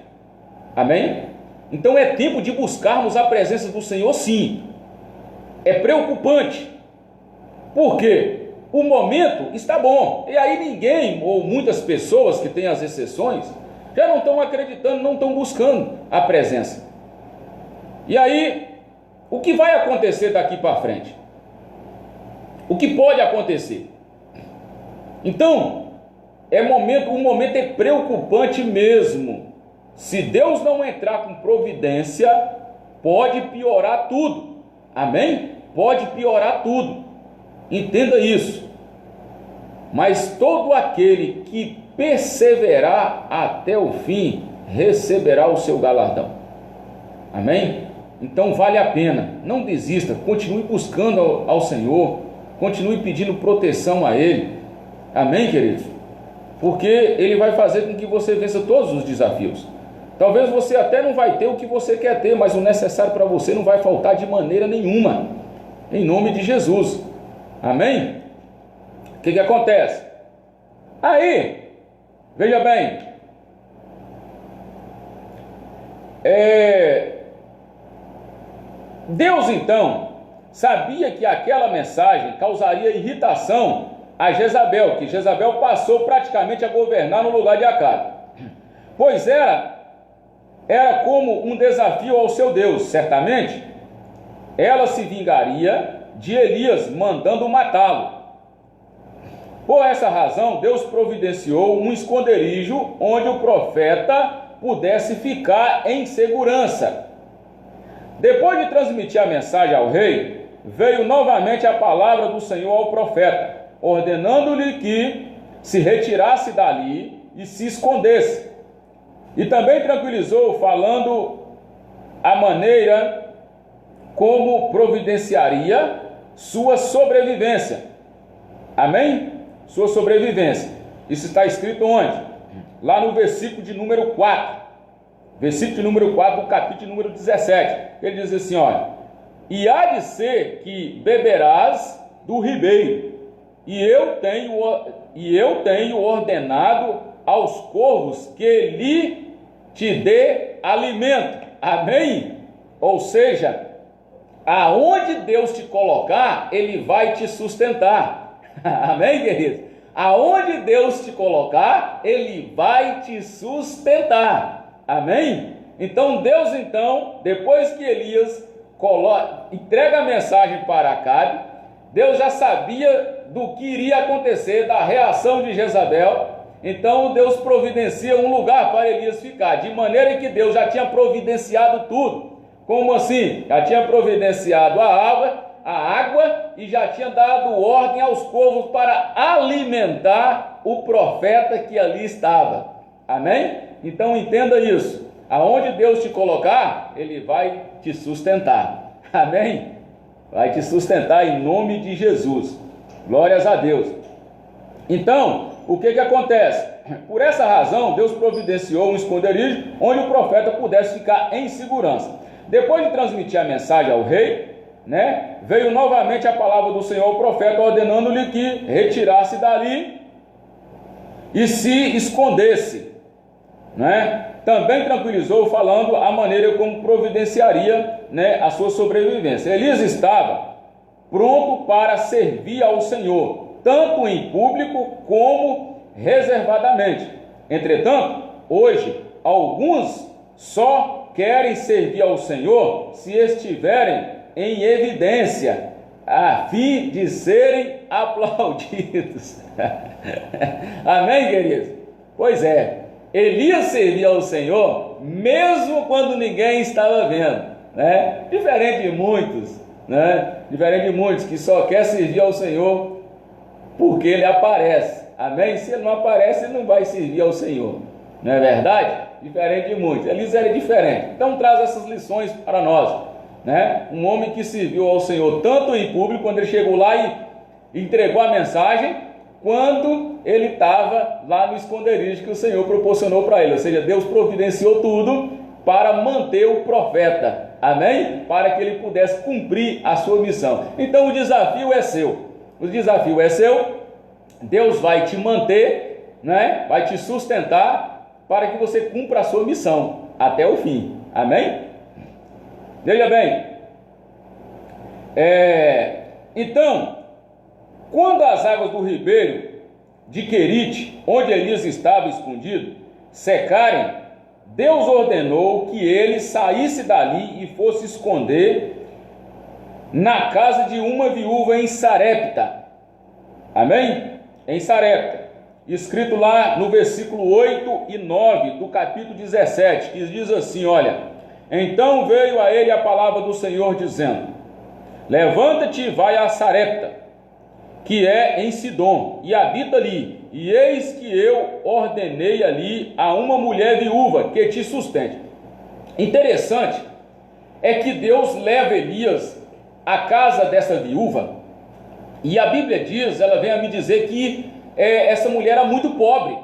S1: Amém? Então é tempo de buscarmos a presença do Senhor, sim. É preocupante. Por quê? O momento está bom. E aí ninguém, ou muitas pessoas que têm as exceções, já não estão acreditando, não estão buscando a presença. E aí, o que vai acontecer daqui para frente? O que pode acontecer? Então, o momento é preocupante mesmo. Se Deus não entrar com providência, pode piorar tudo. Amém? Pode piorar tudo. Entenda isso. Mas todo aquele que perseverar até o fim, receberá o seu galardão. Amém? Então vale a pena. Não desista. Continue buscando ao Senhor. Continue pedindo proteção a Ele. Amém, queridos? Porque Ele vai fazer com que você vença todos os desafios. Talvez você até não vai ter o que você quer ter, mas o necessário para você não vai faltar de maneira nenhuma. Em nome de Jesus. Amém? O que acontece? Aí, veja bem, Deus então sabia que aquela mensagem causaria irritação a Jezabel, que Jezabel passou praticamente a governar no lugar de Acabe, pois era como um desafio ao seu Deus. Certamente ela se vingaria de Elias, mandando matá-lo. Por essa razão, Deus providenciou um esconderijo onde o profeta pudesse ficar em segurança. Depois de transmitir a mensagem ao rei, veio novamente a palavra do Senhor ao profeta, ordenando-lhe que se retirasse dali e se escondesse. E também tranquilizou, falando a maneira como providenciaria sua sobrevivência. Amém? Sua sobrevivência. Isso está escrito onde? Lá no versículo de número 4. Versículo de número 4 do capítulo número 17. Ele diz assim, olha: e há de ser que beberás do ribeiro, e eu tenho ordenado aos corvos que lhe te dê alimento. Amém? Ou seja, aonde Deus te colocar, Ele vai te sustentar. Amém, queridos? Aonde Deus te colocar, Ele vai te sustentar. Amém? Então Deus, depois que Elias entrega a mensagem para Acabe, Deus já sabia do que iria acontecer, da reação de Jezabel. Então Deus providencia um lugar para Elias ficar, de maneira que Deus já tinha providenciado tudo. Como assim? Já tinha providenciado a água e já tinha dado ordem aos corvos para alimentar o profeta que ali estava. Amém? Então entenda isso. Aonde Deus te colocar, Ele vai te sustentar. Amém? Vai te sustentar em nome de Jesus. Glórias a Deus. Então, o que acontece? Por essa razão, Deus providenciou um esconderijo onde o profeta pudesse ficar em segurança. Depois de transmitir a mensagem ao rei, veio novamente a palavra do Senhor ao profeta, ordenando-lhe que retirasse dali e se escondesse. Também tranquilizou, falando a maneira como providenciaria a sua sobrevivência. Elias estava pronto para servir ao Senhor, tanto em público como reservadamente. Entretanto, hoje, alguns só querem servir ao Senhor se estiverem em evidência, a fim de serem aplaudidos. Amém, queridos? Pois é, Elias servia ao Senhor mesmo quando ninguém estava vendo, né? Diferente de muitos, né? Diferente de muitos que só quer servir ao Senhor porque ele aparece. Amém? Se ele não aparece, ele não vai servir ao Senhor. Não é verdade? Diferente de muitos. Elias era diferente. Então traz essas lições para nós, né? Um homem que serviu ao Senhor tanto em público, quando ele chegou lá e entregou a mensagem, quando ele estava lá no esconderijo que o Senhor proporcionou para ele. Ou seja, Deus providenciou tudo para manter o profeta. Amém? Para que ele pudesse cumprir a sua missão. Então o desafio é seu. O desafio é seu. Deus vai te manter, né? Vai te sustentar para que você cumpra a sua missão até o fim. Amém? Veja bem, então, quando as águas do ribeiro de Querite, onde Elias estava escondido, secarem, Deus ordenou que ele saísse dali e fosse esconder na casa de uma viúva em Sarepta. Amém? Em Sarepta. Escrito lá no versículo 8 e 9 do capítulo 17, que diz assim, olha: então veio a ele a palavra do Senhor dizendo: levanta-te e vai a Sarepta, que é em Sidom, e habita ali, e eis que eu ordenei ali a uma mulher viúva que te sustente. Interessante é que Deus leva Elias à casa dessa viúva, e a Bíblia diz, ela vem a me dizer que essa mulher era muito pobre.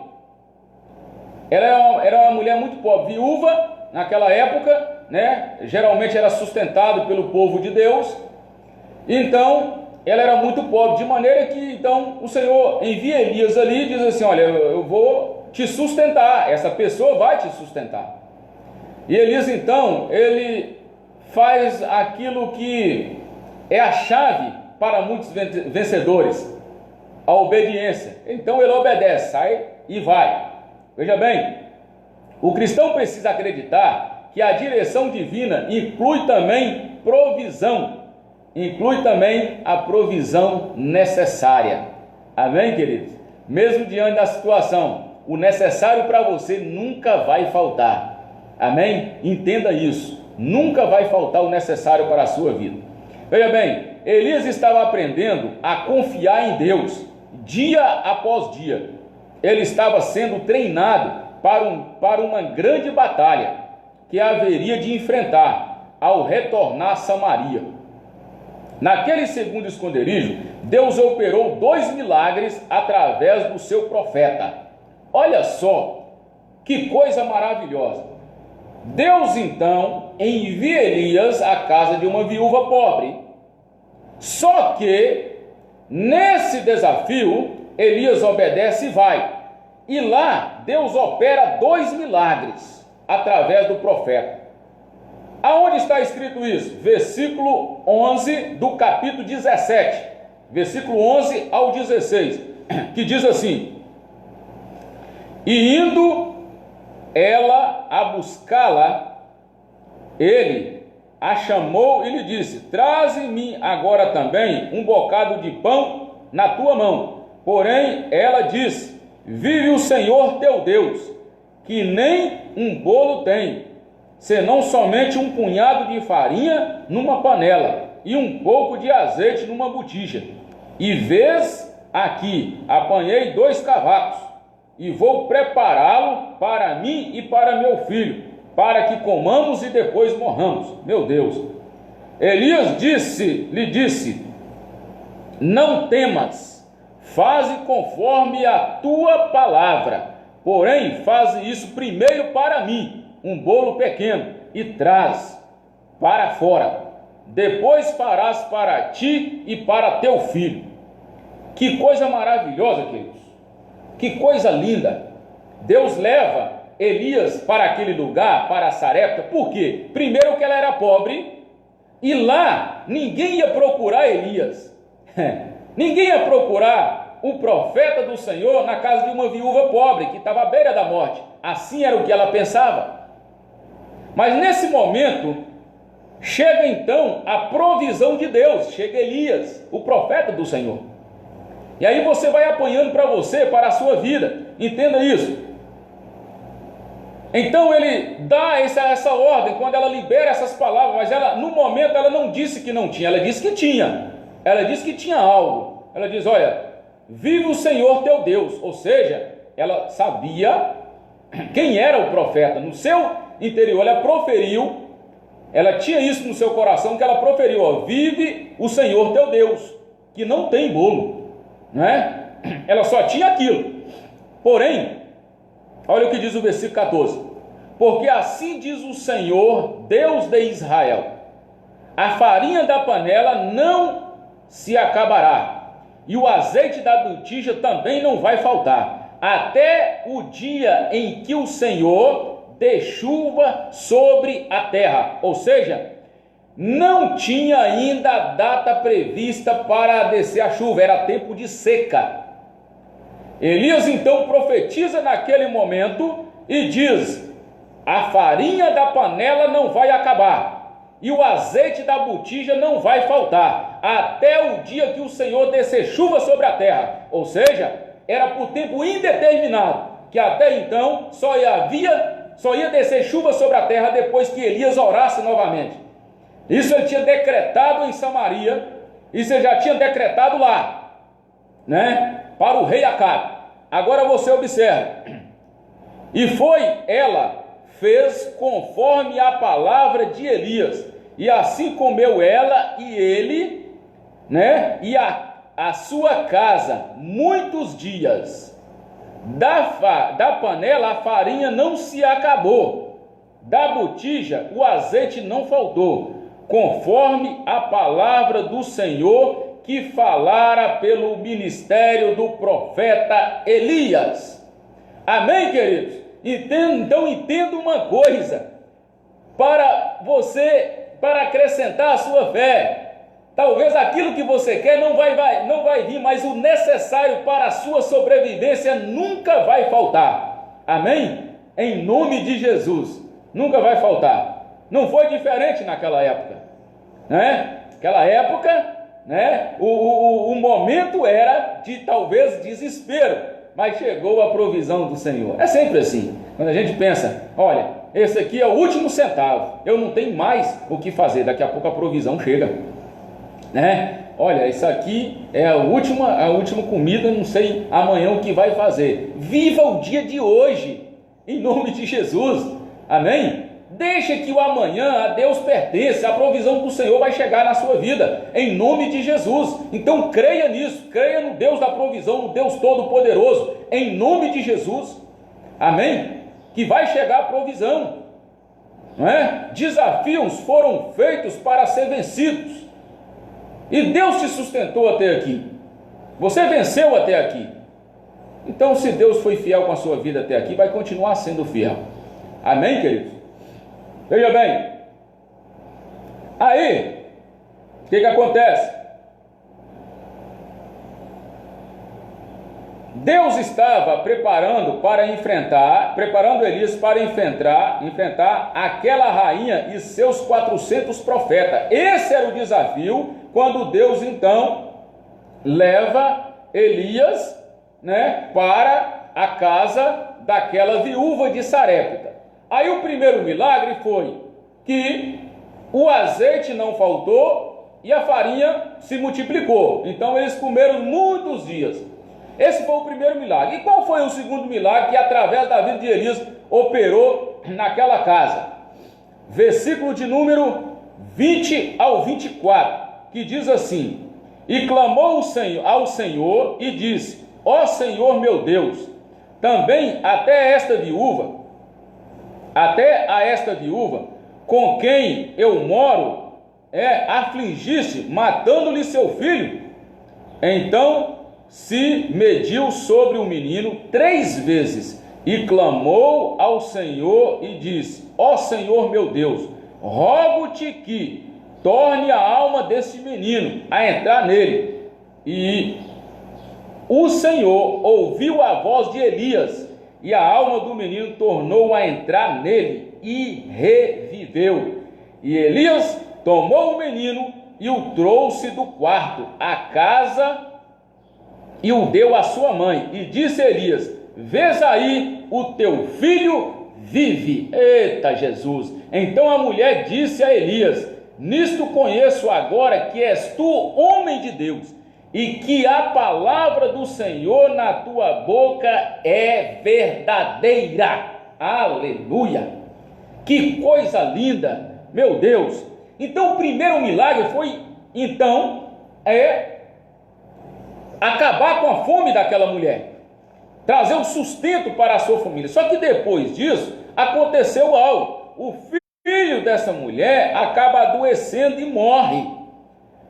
S1: Ela era uma mulher muito pobre, viúva naquela época, né? Geralmente era sustentado pelo povo de Deus. Então ela era muito pobre, de maneira que então o Senhor envia Elias ali e diz assim: olha, eu vou te sustentar, essa pessoa vai te sustentar. E Elias então, ele faz aquilo que é a chave para muitos vencedores: a obediência. Então ele obedece, sai e vai. Veja bem, o cristão precisa acreditar que a direção divina inclui também provisão, inclui também a provisão necessária. Amém, queridos? Mesmo diante da situação, o necessário para você nunca vai faltar. Amém? Entenda isso, nunca vai faltar o necessário para a sua vida. Veja bem, Elias estava aprendendo a confiar em Deus dia após dia. Ele estava sendo treinado para uma grande batalha que haveria de enfrentar ao retornar a Samaria. Naquele segundo esconderijo, Deus operou 2 milagres através do seu profeta. Olha só que coisa maravilhosa. Deus então envia Elias à casa de uma viúva pobre. Só que nesse desafio Elias obedece e vai. E lá Deus opera 2 milagres através do profeta. Aonde está escrito isso? Versículo 11 do capítulo 17, versículo 11 ao 16, que diz assim: e indo ela a buscá-la, ele a chamou e lhe disse: traze-me agora também um bocado de pão na tua mão. Porém ela disse: vive o Senhor teu Deus, que nem um bolo tem, senão somente um punhado de farinha numa panela e um pouco de azeite numa botija. E vês aqui, apanhei 2 cavacos, e vou prepará-lo para mim e para meu filho, para que comamos e depois morramos. Meu Deus! Elias lhe disse: não temas, faze conforme a tua palavra, porém faze isso primeiro para mim, um bolo pequeno, e traz para fora, depois farás para ti e para teu filho. Que coisa maravilhosa, queridos, que coisa linda. Deus leva Elias para aquele lugar, para Sarepta. Por quê? Primeiro que ela era pobre, e lá ninguém ia procurar Elias, ninguém ia procurar o profeta do Senhor na casa de uma viúva pobre, que estava à beira da morte. Assim era o que ela pensava. Mas nesse momento, chega então a provisão de Deus, chega Elias, o profeta do Senhor. E aí você vai apanhando para você, para a sua vida, entenda isso. Então ele dá essa ordem, quando ela libera essas palavras, mas ela, no momento ela não disse que não tinha, ela disse que tinha. Ela disse que tinha algo. Ela diz, olha, vive o Senhor teu Deus. Ou seja, ela sabia quem era o profeta. No seu interior ela proferiu, ela tinha isso no seu coração, que ela proferiu, ó, vive o Senhor teu Deus, que não tem bolo, né? Ela só tinha aquilo. Porém, olha o que diz o versículo 14: porque assim diz o Senhor, Deus de Israel, a farinha da panela não se acabará, e o azeite da botija também não vai faltar, até o dia em que o Senhor dê chuva sobre a terra. Ou seja, não tinha ainda a data prevista para descer a chuva, era tempo de seca. Elias então profetiza naquele momento e diz: a farinha da panela não vai acabar, e o azeite da botija não vai faltar, até o dia que o Senhor descer chuva sobre a terra. Ou seja, era por tempo indeterminado, que até então só ia descer chuva sobre a terra depois que Elias orasse novamente. Isso ele tinha decretado em Samaria, isso ele já tinha decretado lá, né, para o rei Acabe. Agora você observa, e foi ela, fez conforme a palavra de Elias, e assim comeu ela e ele, né, e a sua casa muitos dias. Da panela a farinha não se acabou, da botija o azeite não faltou, conforme a palavra do Senhor que falara pelo ministério do profeta Elias. Amém, queridos? Então entenda uma coisa, para acrescentar a sua fé. Talvez aquilo que você quer não vai vir, mas o necessário para a sua sobrevivência nunca vai faltar. Amém? Em nome de Jesus, nunca vai faltar. Não foi diferente naquela época, né? Naquela época, né? O momento era de talvez desespero, mas chegou a provisão do Senhor. É sempre assim. Quando a gente pensa, olha, esse aqui é o último centavo, eu não tenho mais o que fazer, daqui a pouco a provisão chega, né? Olha, isso aqui é a última comida, não sei amanhã o que vai fazer. Viva o dia de hoje, em nome de Jesus. Amém? Deixa que o amanhã a Deus pertence, a provisão do Senhor vai chegar na sua vida, em nome de Jesus. Então creia nisso, creia no Deus da provisão, no Deus Todo-Poderoso, em nome de Jesus. Amém? Que vai chegar a provisão, não é? Desafios foram feitos para ser vencidos, e Deus te sustentou até aqui, você venceu até aqui. Então, se Deus foi fiel com a sua vida até aqui, vai continuar sendo fiel. Amém, queridos? Veja bem, aí, o que acontece? Deus estava preparando Elias para enfrentar aquela rainha e seus 400 profetas. Esse era o desafio, quando Deus então leva Elias, né, para a casa daquela viúva de Sarepta. Aí o primeiro milagre foi que o azeite não faltou e a farinha se multiplicou. Então eles comeram muitos dias. Esse foi o primeiro milagre. E qual foi o segundo milagre que através da vida de Elias operou naquela casa? Versículo de número 20 ao 24, que diz assim: e clamou ao Senhor e disse: ó Senhor meu Deus, também até a esta viúva com quem eu moro afligiste, matando-lhe seu filho. Então se mediu sobre o menino 3 vezes e clamou ao Senhor e disse: ó Senhor meu Deus, rogo-te que torne a alma desse menino a entrar nele, e o Senhor ouviu a voz de Elias, e a alma do menino tornou a entrar nele, e reviveu. E Elias tomou o menino e o trouxe do quarto à casa e o deu à sua mãe. E disse Elias: vês aí, o teu filho vive. Eita Jesus! Então a mulher disse a Elias: nisto conheço agora que és tu homem de Deus, e que a palavra do Senhor na tua boca é verdadeira. Aleluia! Que coisa linda, meu Deus! Então o primeiro milagre foi, acabar com a fome daquela mulher, trazer o sustento para a sua família. Só que depois disso, aconteceu algo. O filho dessa mulher acaba adoecendo e morre.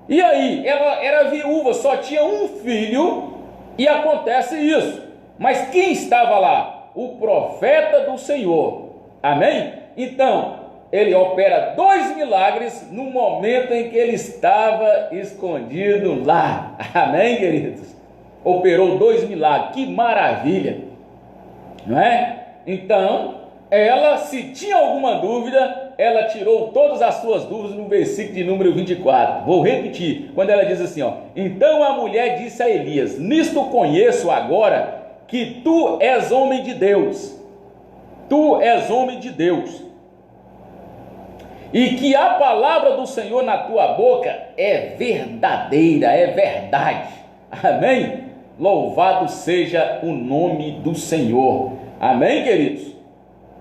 S1: E aí, ela era viúva, só tinha um filho, e acontece isso. Mas quem estava lá? O profeta do Senhor. Amém? Então, ele opera 2 milagres no momento em que ele estava escondido lá. Amém, queridos? Operou 2 milagres, que maravilha, não é? Então, ela, se tinha alguma dúvida, ela tirou todas as suas dúvidas no versículo de número 24. Vou repetir, quando ela diz assim, então a mulher disse a Elias: nisto conheço agora que tu és homem de Deus, tu és homem de Deus, e que a palavra do Senhor na tua boca é verdadeira, é verdade. Amém? Louvado seja o nome do Senhor. Amém, queridos?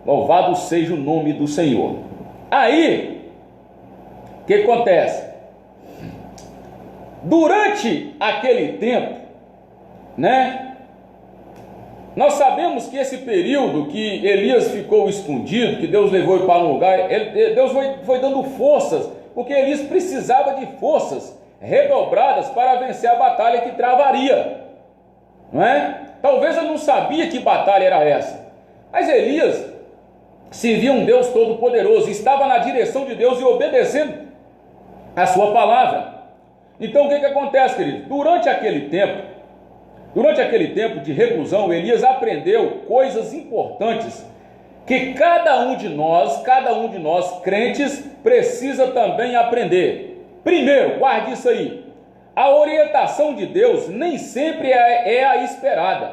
S1: Louvado seja o nome do Senhor. Aí, o que acontece? Durante aquele tempo, nós sabemos que esse período que Elias ficou escondido, que Deus levou ele para um lugar, Deus foi dando forças, porque Elias precisava de forças redobradas para vencer a batalha que travaria, não é? Talvez ele não sabia que batalha era essa, mas Elias servia um Deus todo-poderoso, estava na direção de Deus e obedecendo a sua palavra. Então o que acontece, querido? Durante aquele tempo de reclusão, Elias aprendeu coisas importantes que cada um de nós crentes, precisa também aprender. Primeiro, guarde isso aí: a orientação de Deus nem sempre é a esperada.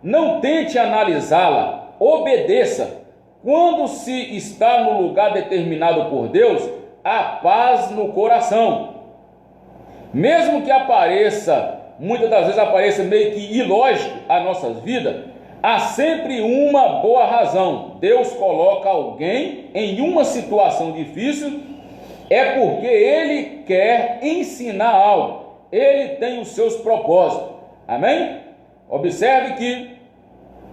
S1: Não tente analisá-la, obedeça. Quando se está no lugar determinado por Deus, há paz no coração. Mesmo que muitas das vezes apareça meio que ilógico a nossa vida, há sempre uma boa razão. Deus coloca alguém em uma situação difícil, é porque Ele quer ensinar algo. Ele tem os seus propósitos. Amém? Observe que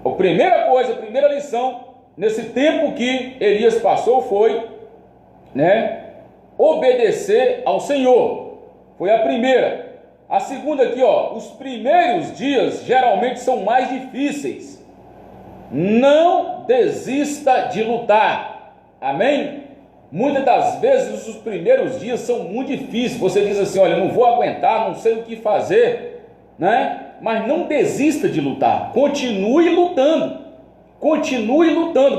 S1: a primeira lição nesse tempo que Elias passou foi, obedecer ao Senhor. Foi a primeira. A segunda aqui, os primeiros dias geralmente são mais difíceis. Não desista de lutar. Amém? Muitas das vezes os primeiros dias são muito difíceis. Você diz assim: olha, não vou aguentar, não sei o que fazer, mas não desista de lutar. Continue lutando,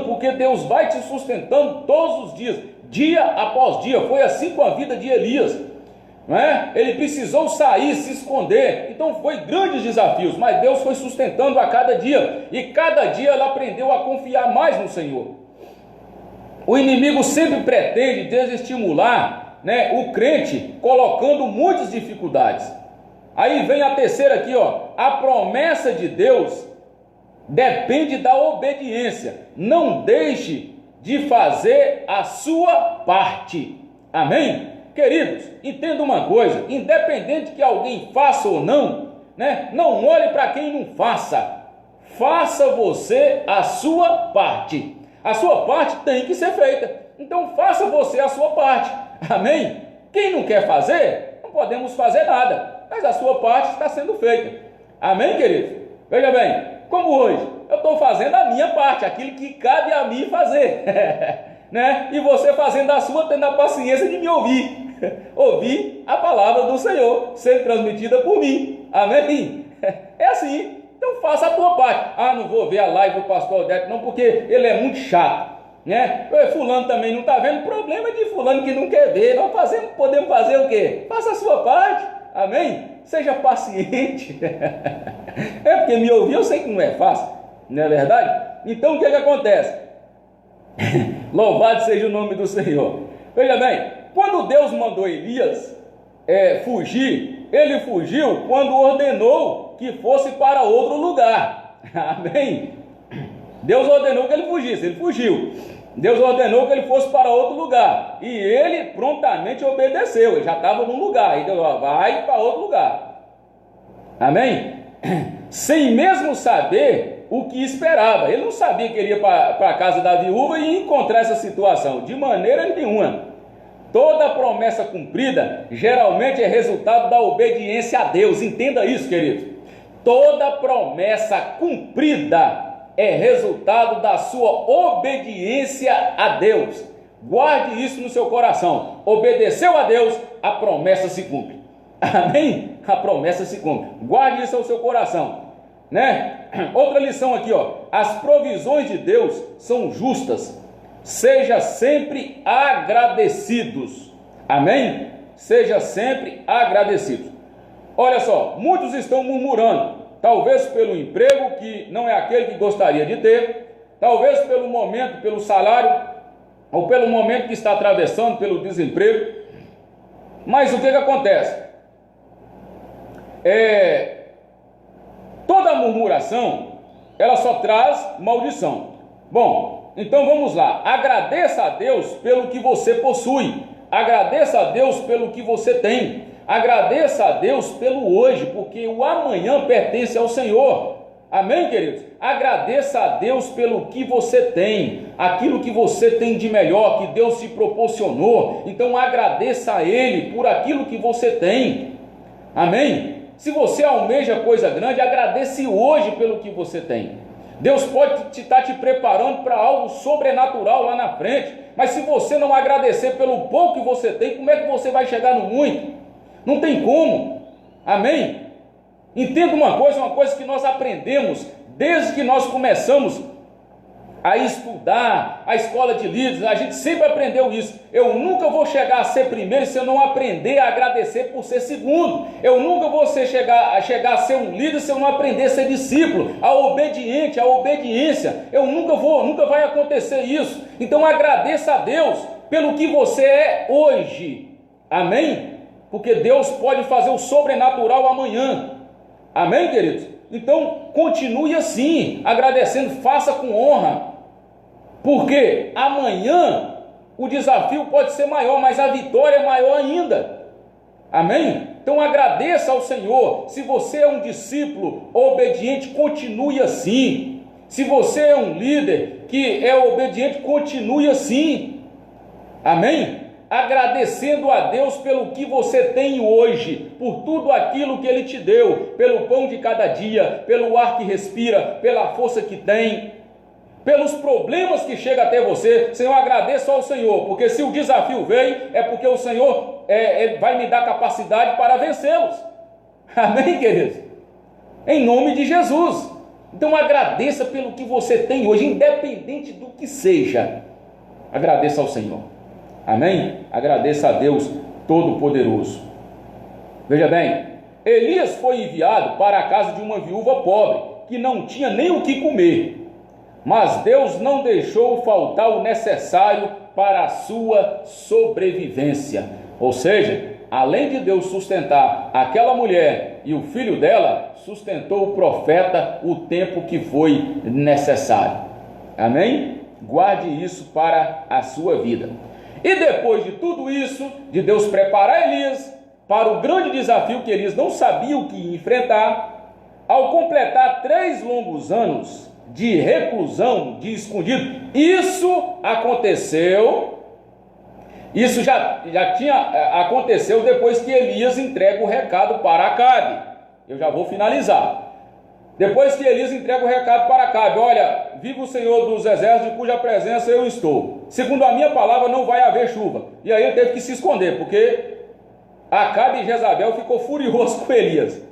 S1: porque Deus vai te sustentando todos os dias, dia após dia. Foi assim com a vida de Elias, Ele precisou sair, se esconder, então foi grandes desafios, mas Deus foi sustentando a cada dia, e cada dia ela aprendeu a confiar mais no Senhor. O inimigo sempre pretende desestimular, o crente, colocando muitas dificuldades. Aí vem a terceira aqui, a promessa de Deus depende da obediência. Não deixe de fazer a sua parte. Amém? Queridos, entenda uma coisa: independente que alguém faça ou não, não olhe para quem não faça. Faça você a sua parte. A sua parte tem que ser feita. Então faça você a sua parte. Amém? Quem não quer fazer, não podemos fazer nada, mas a sua parte está sendo feita. Amém, queridos? Veja bem, como hoje eu estou fazendo a minha parte, aquilo que cabe a mim fazer, E você fazendo a sua, tendo a paciência de me ouvir a palavra do Senhor sendo transmitida por mim. Amém? É assim. Então faça a tua parte. Ah, não vou ver a live do pastor Odete não, porque ele é muito chato, né? Fulano também não está vendo. O problema é de fulano que não quer ver. Nós podemos fazer o quê? Faça a sua parte. Amém? Seja paciente. É porque me ouvir eu sei que não é fácil, não é verdade? Então o que acontece? Louvado seja o nome do Senhor. Veja bem, quando Deus mandou Elias fugir, ele fugiu quando ordenou que fosse para outro lugar. Amém? Deus ordenou que ele fugisse, ele fugiu. Deus ordenou que ele fosse para outro lugar, e ele prontamente obedeceu. Ele já estava num lugar, e Deus falou: vai para outro lugar. Amém? Sem mesmo saber o que esperava. Ele não sabia que ele ia para a casa da viúva e encontrar essa situação, de maneira nenhuma. Toda promessa cumprida geralmente é resultado da obediência a Deus. Entenda isso, querido. Toda promessa cumprida é resultado da sua obediência a Deus. Guarde isso no seu coração. Obedeceu a Deus, a promessa se cumpre. Amém? A promessa se cumpre. Guarde isso ao seu coração, né? Outra lição aqui, ó. As provisões de Deus são justas. Seja sempre agradecidos. Amém? Seja sempre agradecidos. Olha só, muitos estão murmurando, talvez pelo emprego que não é aquele que gostaria de ter, talvez pelo momento, pelo salário, ou pelo momento que está atravessando, pelo desemprego. Mas o que acontece? Toda murmuração, ela só traz maldição. Bom, então vamos lá. Agradeça a Deus pelo que você possui. Agradeça a Deus pelo que você tem. Agradeça a Deus pelo hoje, porque o amanhã pertence ao Senhor. Amém, queridos? Agradeça a Deus pelo que você tem, aquilo que você tem de melhor, que Deus te proporcionou. Então agradeça a Ele por aquilo que você tem. Amém? Se você almeja coisa grande, agradece hoje pelo que você tem. Deus pode estar te preparando para algo sobrenatural lá na frente, mas se você não agradecer pelo pouco que você tem, como é que você vai chegar no muito? Não tem como. Amém? Entenda uma coisa que nós aprendemos desde que nós começamos a estudar a escola de líderes. A gente sempre aprendeu isso. Eu nunca vou chegar a ser primeiro se eu não aprender a agradecer por ser segundo. Eu nunca vou chegar a ser um líder se eu não aprender a ser discípulo, a obediência. Nunca vai acontecer isso. Então agradeça a Deus pelo que você é hoje. Amém? Porque Deus pode fazer o sobrenatural amanhã. Amém, queridos? Então continue assim, agradecendo, faça com honra, porque amanhã o desafio pode ser maior, mas a vitória é maior ainda. Amém? Então agradeça ao Senhor. Se você é um discípulo obediente, continue assim. Se você é um líder que é obediente, continue assim. Amém? Agradecendo a Deus pelo que você tem hoje, por tudo aquilo que Ele te deu, pelo pão de cada dia, pelo ar que respira, pela força que tem, pelos problemas que chegam até você. Senhor, agradeço ao Senhor, porque se o desafio veio, é porque o Senhor vai me dar capacidade para vencê-los. Amém, queridos? Em nome de Jesus. Então agradeça pelo que você tem hoje, independente do que seja. Agradeça ao Senhor. Amém? Agradeça a Deus Todo-Poderoso. Veja bem, Elias foi enviado para a casa de uma viúva pobre, que não tinha nem o que comer. Mas Deus não deixou faltar o necessário para a sua sobrevivência. Ou seja, além de Deus sustentar aquela mulher e o filho dela, sustentou o profeta o tempo que foi necessário. Amém? Guarde isso para a sua vida. E depois de tudo isso, de Deus preparar Elias para o grande desafio que Elias não sabia o que ia enfrentar, ao completar 3 longos anos de reclusão, de escondido, isso aconteceu depois que Elias entrega o recado para Acabe. Eu já vou finalizar. Depois que Elias entrega o recado para Acabe: olha, viva o Senhor dos exércitos, de cuja presença eu estou. Segundo a minha palavra, não vai haver chuva. E aí ele teve que se esconder, porque Acabe e Jezabel ficou furioso com Elias.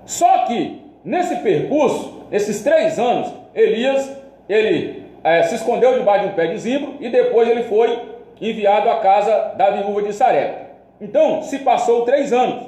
S1: Só que, nesse percurso, nesses 3 anos, Elias, ele se escondeu debaixo de um pé de zimbro e depois ele foi enviado à casa da viúva de Sarepta. Então, se passou 3 anos,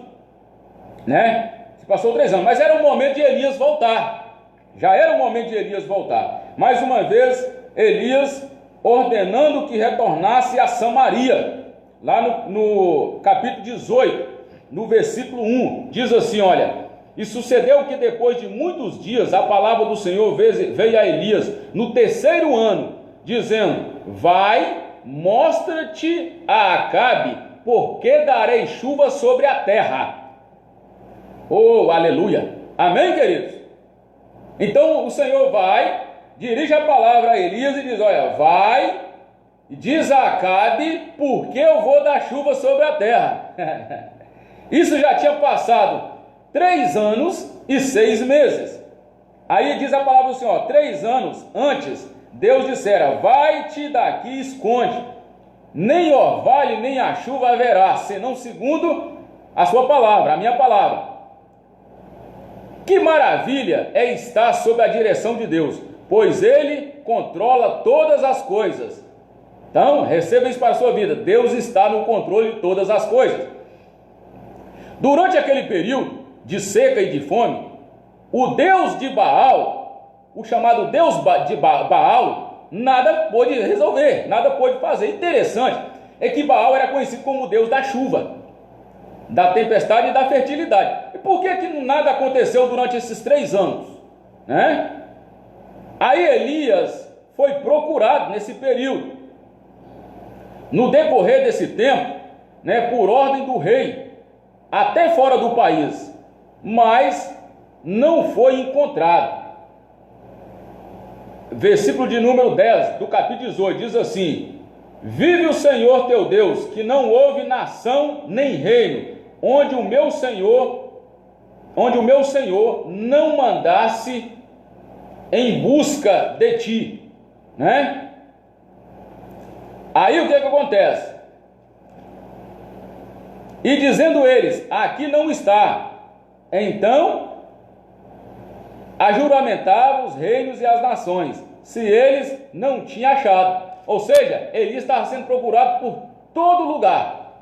S1: né? Se passou 3 anos, mas era o momento de Elias voltar. Já era o momento de Elias voltar. Mais uma vez, Elias ordenando que retornasse a Samaria. Lá no capítulo 18, no versículo 1, diz assim, olha: e sucedeu que depois de muitos dias a palavra do Senhor veio a Elias no 3º ano, dizendo: vai, mostra-te a Acabe, porque darei chuva sobre a terra. Oh, aleluia! Amém, queridos? Então o Senhor vai, dirige a palavra a Elias e diz: olha, vai, diz a Acabe, porque eu vou dar chuva sobre a terra. Isso já tinha passado 3 anos e 6 meses. Aí diz a palavra do Senhor: 3 anos antes, Deus dissera: vai-te daqui e esconde, nem orvalho nem a chuva haverá, senão segundo a sua palavra, a minha palavra. Que maravilha é estar sob a direção de Deus, pois Ele controla todas as coisas. Então, receba isso para a sua vida: Deus está no controle de todas as coisas. Durante aquele período de seca e de fome, o Deus de Baal, o chamado Deus de Baal, nada pôde resolver, nada pôde fazer. Interessante é que Baal era conhecido como o Deus da chuva, da tempestade e da fertilidade. E por que nada aconteceu durante esses 3 anos? Né? Aí Elias foi procurado nesse período. No decorrer desse tempo, né, por ordem do rei, até fora do país, mas não foi encontrado. Versículo de número 10 do capítulo 18 diz assim: vive o Senhor teu Deus, que não houve nação nem reino onde o meu Senhor não mandasse em busca de ti, né? Aí o que acontece? E dizendo eles: aqui não está. Então ajuramentava os reinos e as nações, se eles não tinham achado. Ou seja, Elias estava sendo procurado por todo lugar,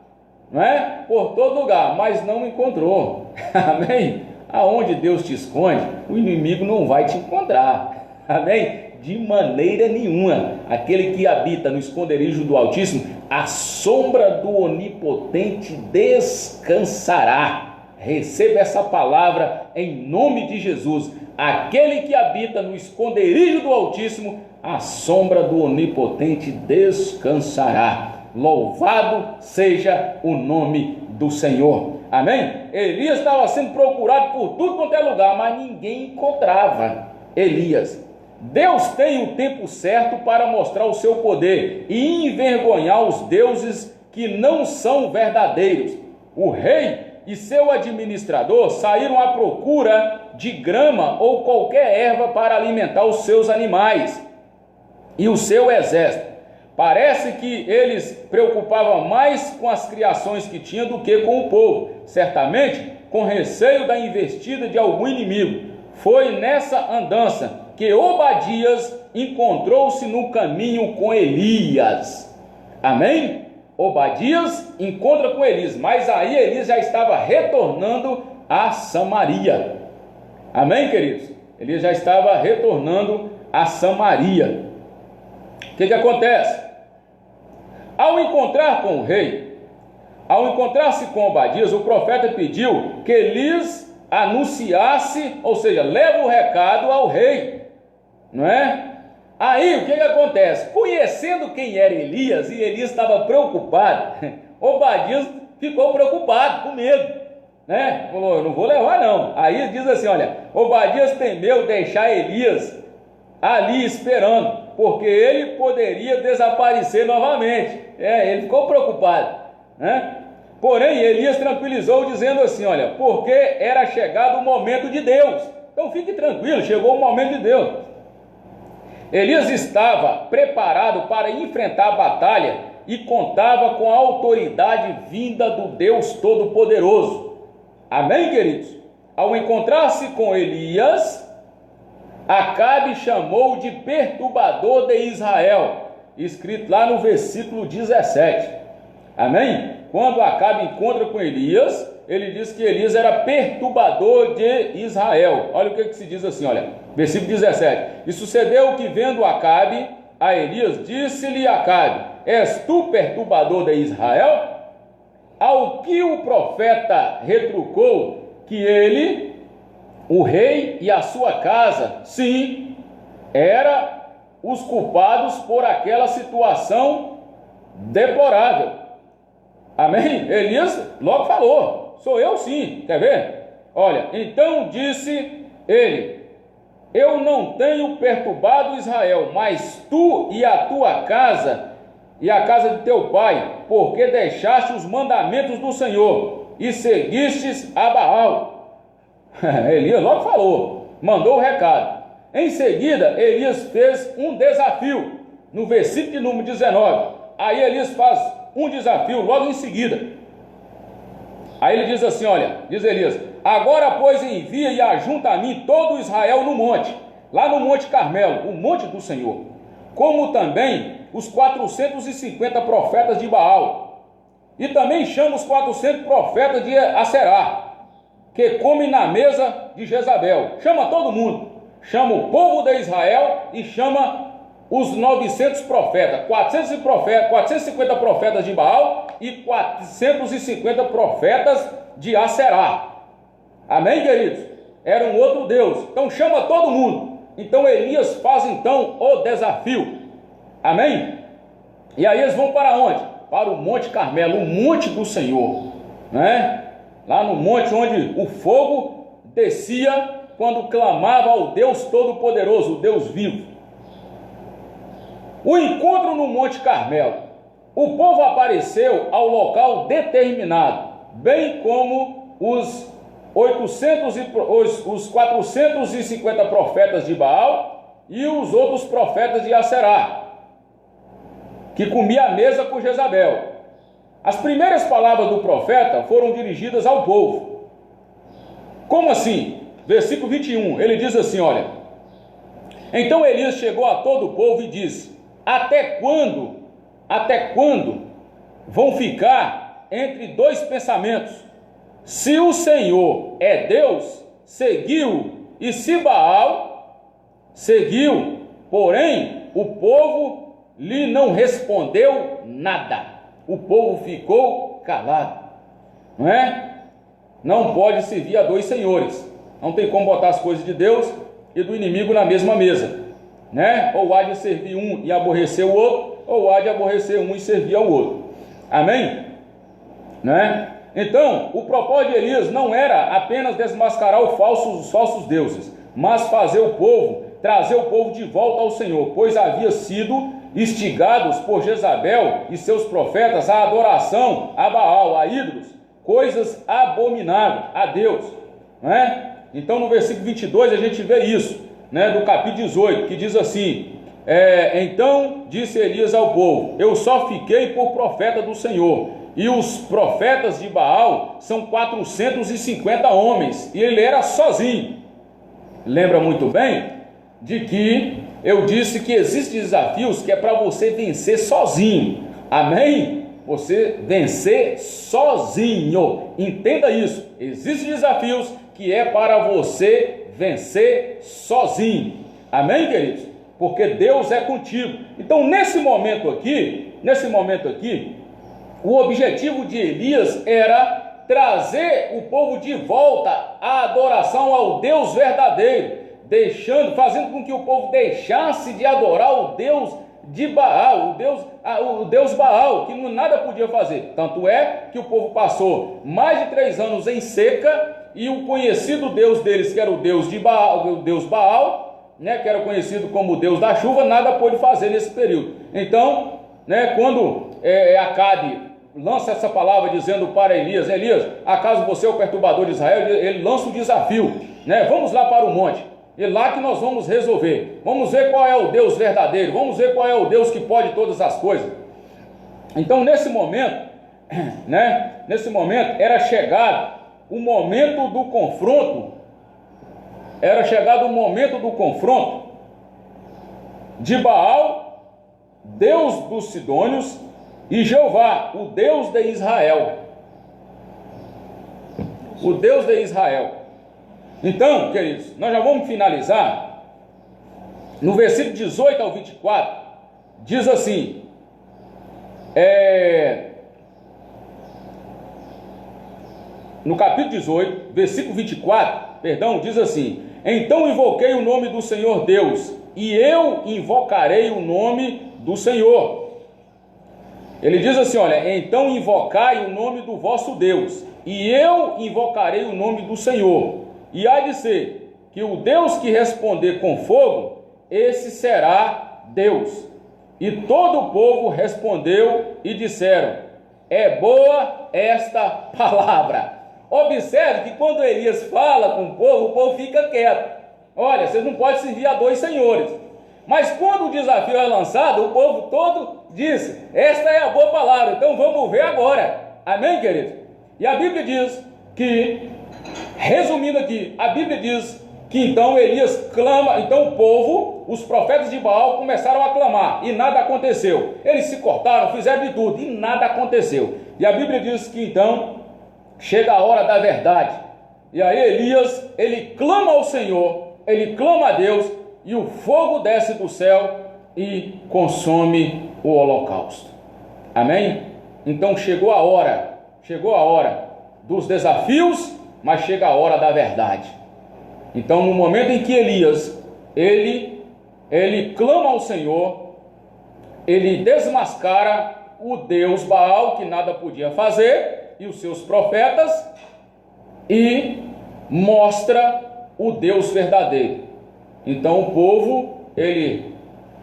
S1: não é? Por todo lugar, mas não encontrou. Amém? Aonde Deus te esconde, o inimigo não vai te encontrar. Amém? De maneira nenhuma. Aquele que habita no esconderijo do Altíssimo, a sombra do Onipotente descansará. Receba essa palavra em nome de Jesus. Aquele que habita no esconderijo do Altíssimo, a sombra do Onipotente descansará. Louvado seja o nome do Senhor. Amém? Elias estava sendo procurado por tudo quanto é lugar, mas ninguém encontrava Elias. Deus tem o tempo certo para mostrar o seu poder e envergonhar os deuses que não são verdadeiros. O rei e seu administrador saíram à procura de grama ou qualquer erva para alimentar os seus animais e o seu exército. Parece que eles preocupavam mais com as criações que tinham do que com o povo, certamente com receio da investida de algum inimigo. Foi nessa andança que Obadias encontrou-se no caminho com Elias. Amém? Obadias encontra com Elias, mas aí Elias já estava retornando a Samaria. Amém, queridos? Elias já estava retornando a Samaria. O que acontece? Ao encontrar com o rei, ao encontrar-se com Obadias, o profeta pediu que Elias anunciasse, ou seja, leva o recado ao rei, não é? Aí o que acontece? Conhecendo quem era Elias, e Elias estava preocupado, Obadias ficou preocupado, com medo, né? Falou: eu não vou levar não. Aí diz assim, olha, Obadias temeu deixar Elias ali esperando, porque ele poderia desaparecer novamente. Ele ficou preocupado, né? Porém, Elias tranquilizou, dizendo assim, olha, porque era chegado o momento de Deus. Então fique tranquilo, chegou o momento de Deus. Elias estava preparado para enfrentar a batalha e contava com a autoridade vinda do Deus Todo-Poderoso. Amém, queridos? ao encontrar-se com Elias, Acabe chamou de perturbador de Israel, escrito lá no versículo 17. Amém? Quando Acabe encontra com Elias, ele diz que Elias era perturbador de Israel. Olha o que se diz assim, olha, versículo 17. E sucedeu que, vendo Acabe a Elias, disse-lhe Acabe: és tu perturbador de Israel? Ao que o profeta retrucou que ele, o rei e a sua casa, sim, era os culpados por aquela situação deplorável. Amém? Elias logo falou: sou eu sim, quer ver? Olha, então disse ele: eu não tenho perturbado Israel, mas tu e a tua casa e a casa de teu pai, porque deixaste os mandamentos do Senhor e seguistes a Baal. Elias logo falou, mandou o recado. Em seguida, Elias fez um desafio, no versículo de número 19. Aí Elias faz um desafio logo em seguida. Aí ele diz assim, olha, diz Elias: agora, pois, envia e ajunta a mim todo Israel no monte, lá no Monte Carmelo, o monte do Senhor, como também os 450 profetas de Baal, e também chama os 400 profetas de Aserá, que comem na mesa de Jezabel. Chama todo mundo, chama o povo de Israel e chama os 900 profetas, 450 profetas de Baal e 450 profetas de Aserá. Amém, queridos? Era um outro Deus. Então chama todo mundo. Então Elias faz então o desafio. Amém? E aí eles vão para onde? Para o Monte Carmelo, o monte do Senhor, né? Lá no monte onde o fogo descia quando clamava ao Deus Todo-Poderoso, o Deus vivo. O encontro no Monte Carmelo. O povo apareceu ao local determinado, bem como os 450 profetas de Baal e os outros profetas de Aserá, que comia a mesa com Jezabel. As primeiras palavras do profeta foram dirigidas ao povo. Como assim? Versículo 21, ele diz assim, olha: então Elias chegou a todo o povo e disse: até quando vão ficar entre dois pensamentos? Se o Senhor é Deus, seguiu, e se Baal, seguiu. Porém, o povo lhe não respondeu nada. O povo ficou calado. Não é? Não pode servir a dois senhores. Não tem como botar as coisas de Deus e do inimigo na mesma mesa, né? Ou há de servir um e aborrecer o outro, ou há de aborrecer um e servir ao outro. Amém? Né? Então, o propósito de Elias não era apenas desmascarar os falsos deuses, mas trazer o povo de volta ao Senhor, pois havia sido instigados por Jezabel e seus profetas à adoração a Baal, a ídolos, coisas abomináveis a Deus, né? Então no versículo 22 a gente vê isso, né, do capítulo 18, que diz assim: então disse Elias ao povo: eu só fiquei por profeta do Senhor, e os profetas de Baal são 450 homens, e ele era sozinho. Lembra muito bem de que eu disse que existem desafios que é para você vencer sozinho. Amém? Você vencer sozinho. Entenda isso. Existem desafios que é para você vencer sozinho. Amém, queridos? Porque Deus é contigo. Então, nesse momento aqui, o objetivo de Elias era trazer o povo de volta à adoração ao Deus verdadeiro, fazendo com que o povo deixasse de adorar o Deus de Baal, o Deus Baal, que nada podia fazer. Tanto é que o povo passou mais de 3 anos em seca, e o conhecido Deus deles, que era o Deus de Baal, o Deus Baal, né, que era conhecido como o Deus da chuva, nada pôde fazer nesse período. Então, né, quando Acabe lança essa palavra dizendo para Elias: Elias, acaso você é o perturbador de Israel? Ele lança o desafio, né? Vamos lá para o monte, e lá que nós vamos resolver. Vamos ver qual é o Deus verdadeiro, vamos ver qual é o Deus que pode todas as coisas. Então nesse momento era chegado o momento do confronto, era chegado o momento do confronto de Baal, Deus dos Sidônios, e Jeová, o Deus de Israel. O Deus de Israel. Então, queridos, nós já vamos finalizar. No versículo 18 ao 24, diz assim, no capítulo 18, versículo 24, diz assim: então invoquei o nome do Senhor Deus, e eu invocarei o nome do Senhor. Ele diz assim, olha, então invocai o nome do vosso Deus, e eu invocarei o nome do Senhor. E há de ser que o Deus que responder com fogo, esse será Deus. E todo o povo respondeu e disseram: é boa esta palavra. Observe que quando Elias fala com o povo fica quieto. Olha, vocês não podem servir a dois senhores. Mas quando o desafio é lançado, o povo todo diz: esta é a boa palavra, então vamos ver agora. Amém, queridos? E a Bíblia diz que, resumindo aqui, a Bíblia diz que então Elias clama, então o povo, os profetas de Baal começaram a clamar e nada aconteceu. Eles se cortaram, fizeram de tudo e nada aconteceu. E a Bíblia diz que então chega a hora da verdade. E aí Elias, ele clama ao Senhor, ele clama a Deus, e o fogo desce do céu e consome o holocausto. Amém? Então chegou a hora dos desafios, mas chega a hora da verdade. Então, no momento em que Elias, ele clama ao Senhor, ele desmascara o Deus Baal, que nada podia fazer, e os seus profetas, e mostra o Deus verdadeiro. Então o povo, ele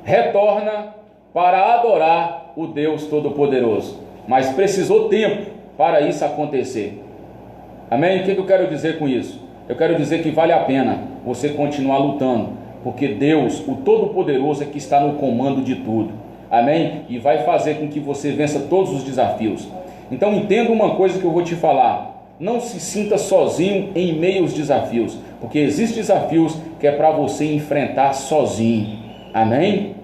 S1: retorna para adorar o Deus Todo-Poderoso, mas precisou tempo para isso acontecer. Amém? O que eu quero dizer com isso? Eu quero dizer que vale a pena você continuar lutando, porque Deus, o Todo-Poderoso, é que está no comando de tudo. Amém? E vai fazer com que você vença todos os desafios. Então entenda uma coisa que eu vou te falar: não se sinta sozinho em meio aos desafios, porque existem desafios que é para você enfrentar sozinho. Amém?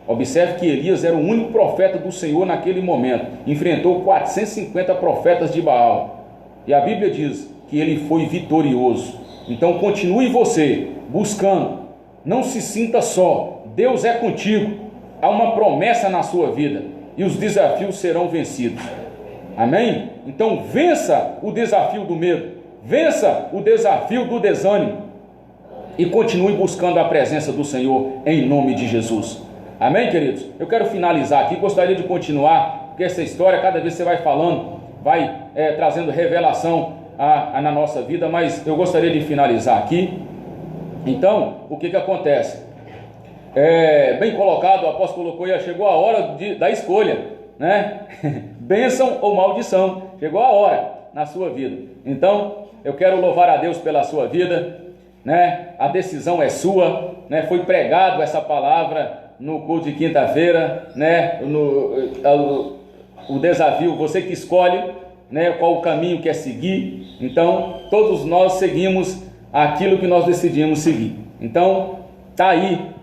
S1: Observe que Elias era o único profeta do Senhor naquele momento, enfrentou 450 profetas de Baal, e a Bíblia diz que ele foi vitorioso. Então continue você buscando, não se sinta só, Deus é contigo, há uma promessa na sua vida, e os desafios serão vencidos. Amém? Então vença o desafio do medo, vença o desafio do desânimo, e continue buscando a presença do Senhor em nome de Jesus. Amém, queridos? Eu quero finalizar aqui, gostaria de continuar, porque essa história, cada vez que você vai falando, vai trazendo revelação na nossa vida, mas eu gostaria de finalizar aqui. Então, o que acontece? Bem colocado, o apóstolo colocou, já chegou a hora da escolha, né? Bênção ou maldição, chegou a hora na sua vida. Então, eu quero louvar a Deus pela sua vida, né? A decisão é sua, né? Foi pregado essa palavra no culto de quinta-feira, né? O desafio, você que escolhe, né? Qual o caminho quer seguir. Então, todos nós seguimos aquilo que nós decidimos seguir. Então, está aí,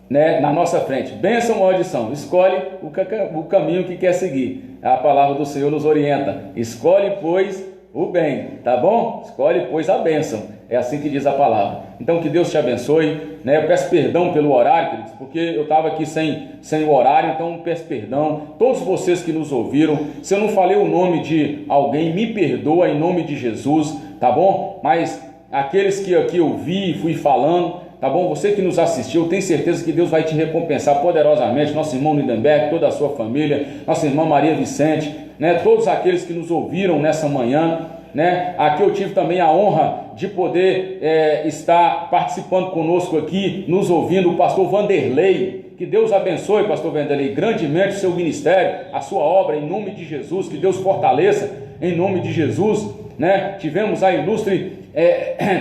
S1: né, na nossa frente, bênção ou maldição, escolhe o caminho que quer seguir. A palavra do Senhor nos orienta: escolhe, pois, o bem, tá bom? Escolhe, pois, a bênção. É assim que diz a palavra. Então, que Deus te abençoe, né? Eu peço perdão pelo horário, queridos, porque eu estava aqui sem o horário, então peço perdão. Todos vocês que nos ouviram, se eu não falei o nome de alguém, me perdoa em nome de Jesus, tá bom? Mas aqueles que aqui eu vi e fui falando, tá bom? Você que nos assistiu, tenho certeza que Deus vai te recompensar poderosamente. Nosso irmão Lindenberg, toda a sua família, nossa irmã Maria Vicente, né? Todos aqueles que nos ouviram nessa manhã, né? Aqui eu tive também a honra de poder estar participando conosco aqui, nos ouvindo, o pastor Vanderlei. Que Deus abençoe, pastor Vanderlei, grandemente o seu ministério, a sua obra, em nome de Jesus. Que Deus fortaleça, em nome de Jesus, né? Tivemos a ilustre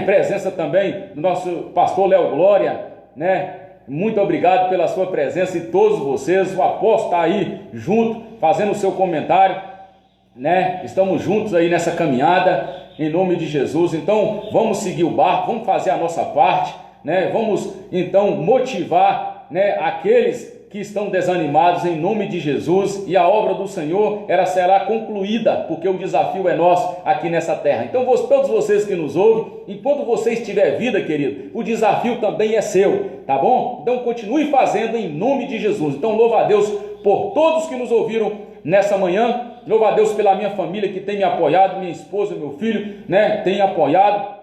S1: presença também do nosso pastor Léo Glória, né? Muito obrigado pela sua presença, e todos vocês. O apóstolo está aí junto, fazendo o seu comentário, né? Estamos juntos aí nessa caminhada. em nome de Jesus. Então, vamos seguir o barco, vamos fazer a nossa parte, né? Vamos, então, motivar, né, aqueles que estão desanimados em nome de Jesus, e a obra do Senhor ela será concluída, porque o desafio é nosso aqui nessa terra. Então, todos vocês que nos ouvem, enquanto você estiver vida, querido, o desafio também é seu, tá bom? Então, continue fazendo em nome de Jesus. Então, louva a Deus por todos que nos ouviram nessa manhã, louva a Deus pela minha família que tem me apoiado, minha esposa e meu filho, né, tem apoiado,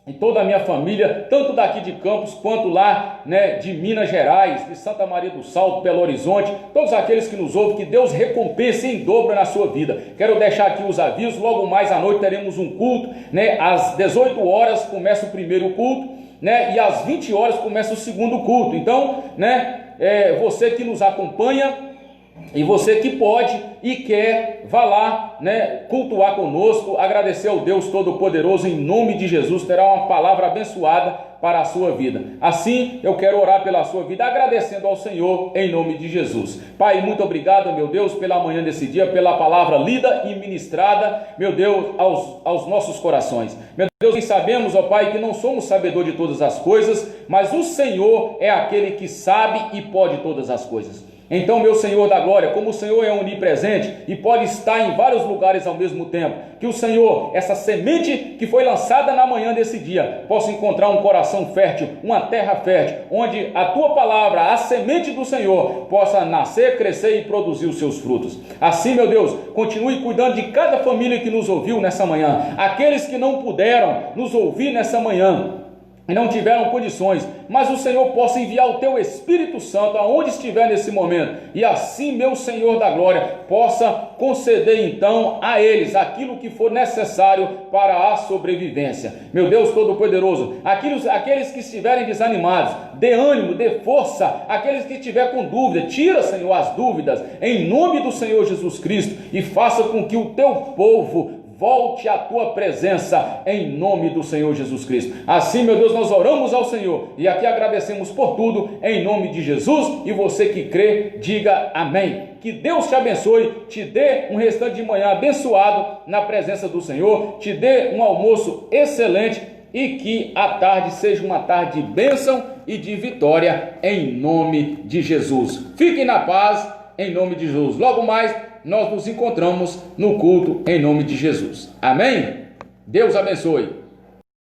S1: e toda a minha família, tanto daqui de Campos, quanto lá, né, de Minas Gerais, de Santa Maria do Salto, Belo Horizonte, todos aqueles que nos ouvem, que Deus recompense em dobro na sua vida. Quero deixar aqui os avisos, logo mais à noite teremos um culto, né, às 18 horas começa o primeiro culto, né, e às 20 horas começa o segundo culto. Então, né, você que nos acompanha, e você que pode e quer, vá lá, né, cultuar conosco, agradecer ao Deus Todo-Poderoso, em nome de Jesus, terá uma palavra abençoada para a sua vida. Assim, eu quero orar pela sua vida, agradecendo ao Senhor, em nome de Jesus. Pai, muito obrigado, meu Deus, pela manhã desse dia, pela palavra lida e ministrada, meu Deus, aos nossos corações. Meu Deus, e sabemos, ó Pai, que não somos sabedor de todas as coisas, mas o Senhor é aquele que sabe e pode todas as coisas. Então, meu Senhor da glória, como o Senhor é onipresente e pode estar em vários lugares ao mesmo tempo, que o Senhor, essa semente que foi lançada na manhã desse dia, possa encontrar um coração fértil, uma terra fértil, onde a tua palavra, a semente do Senhor, possa nascer, crescer e produzir os seus frutos. Assim, meu Deus, continue cuidando de cada família que nos ouviu nessa manhã, aqueles que não puderam nos ouvir nessa manhã e não tiveram condições, mas o Senhor possa enviar o teu Espírito Santo aonde estiver nesse momento, e assim, meu Senhor da glória, possa conceder então a eles aquilo que for necessário para a sobrevivência. Meu Deus Todo-Poderoso, aqueles que estiverem desanimados, dê ânimo, dê força, aqueles que estiver com dúvida, tira, Senhor, as dúvidas, em nome do Senhor Jesus Cristo, e faça com que o teu povo volte à tua presença, em nome do Senhor Jesus Cristo. Assim, meu Deus, nós oramos ao Senhor e aqui agradecemos por tudo, em nome de Jesus. E você que crê, diga amém. Que Deus te abençoe, te dê um restante de manhã abençoado na presença do Senhor, te dê um almoço excelente e que a tarde seja uma tarde de bênção e de vitória, em nome de Jesus. Fiquem na paz, em nome de Jesus. Logo mais nós nos encontramos no culto, em nome de Jesus. Amém? Deus abençoe.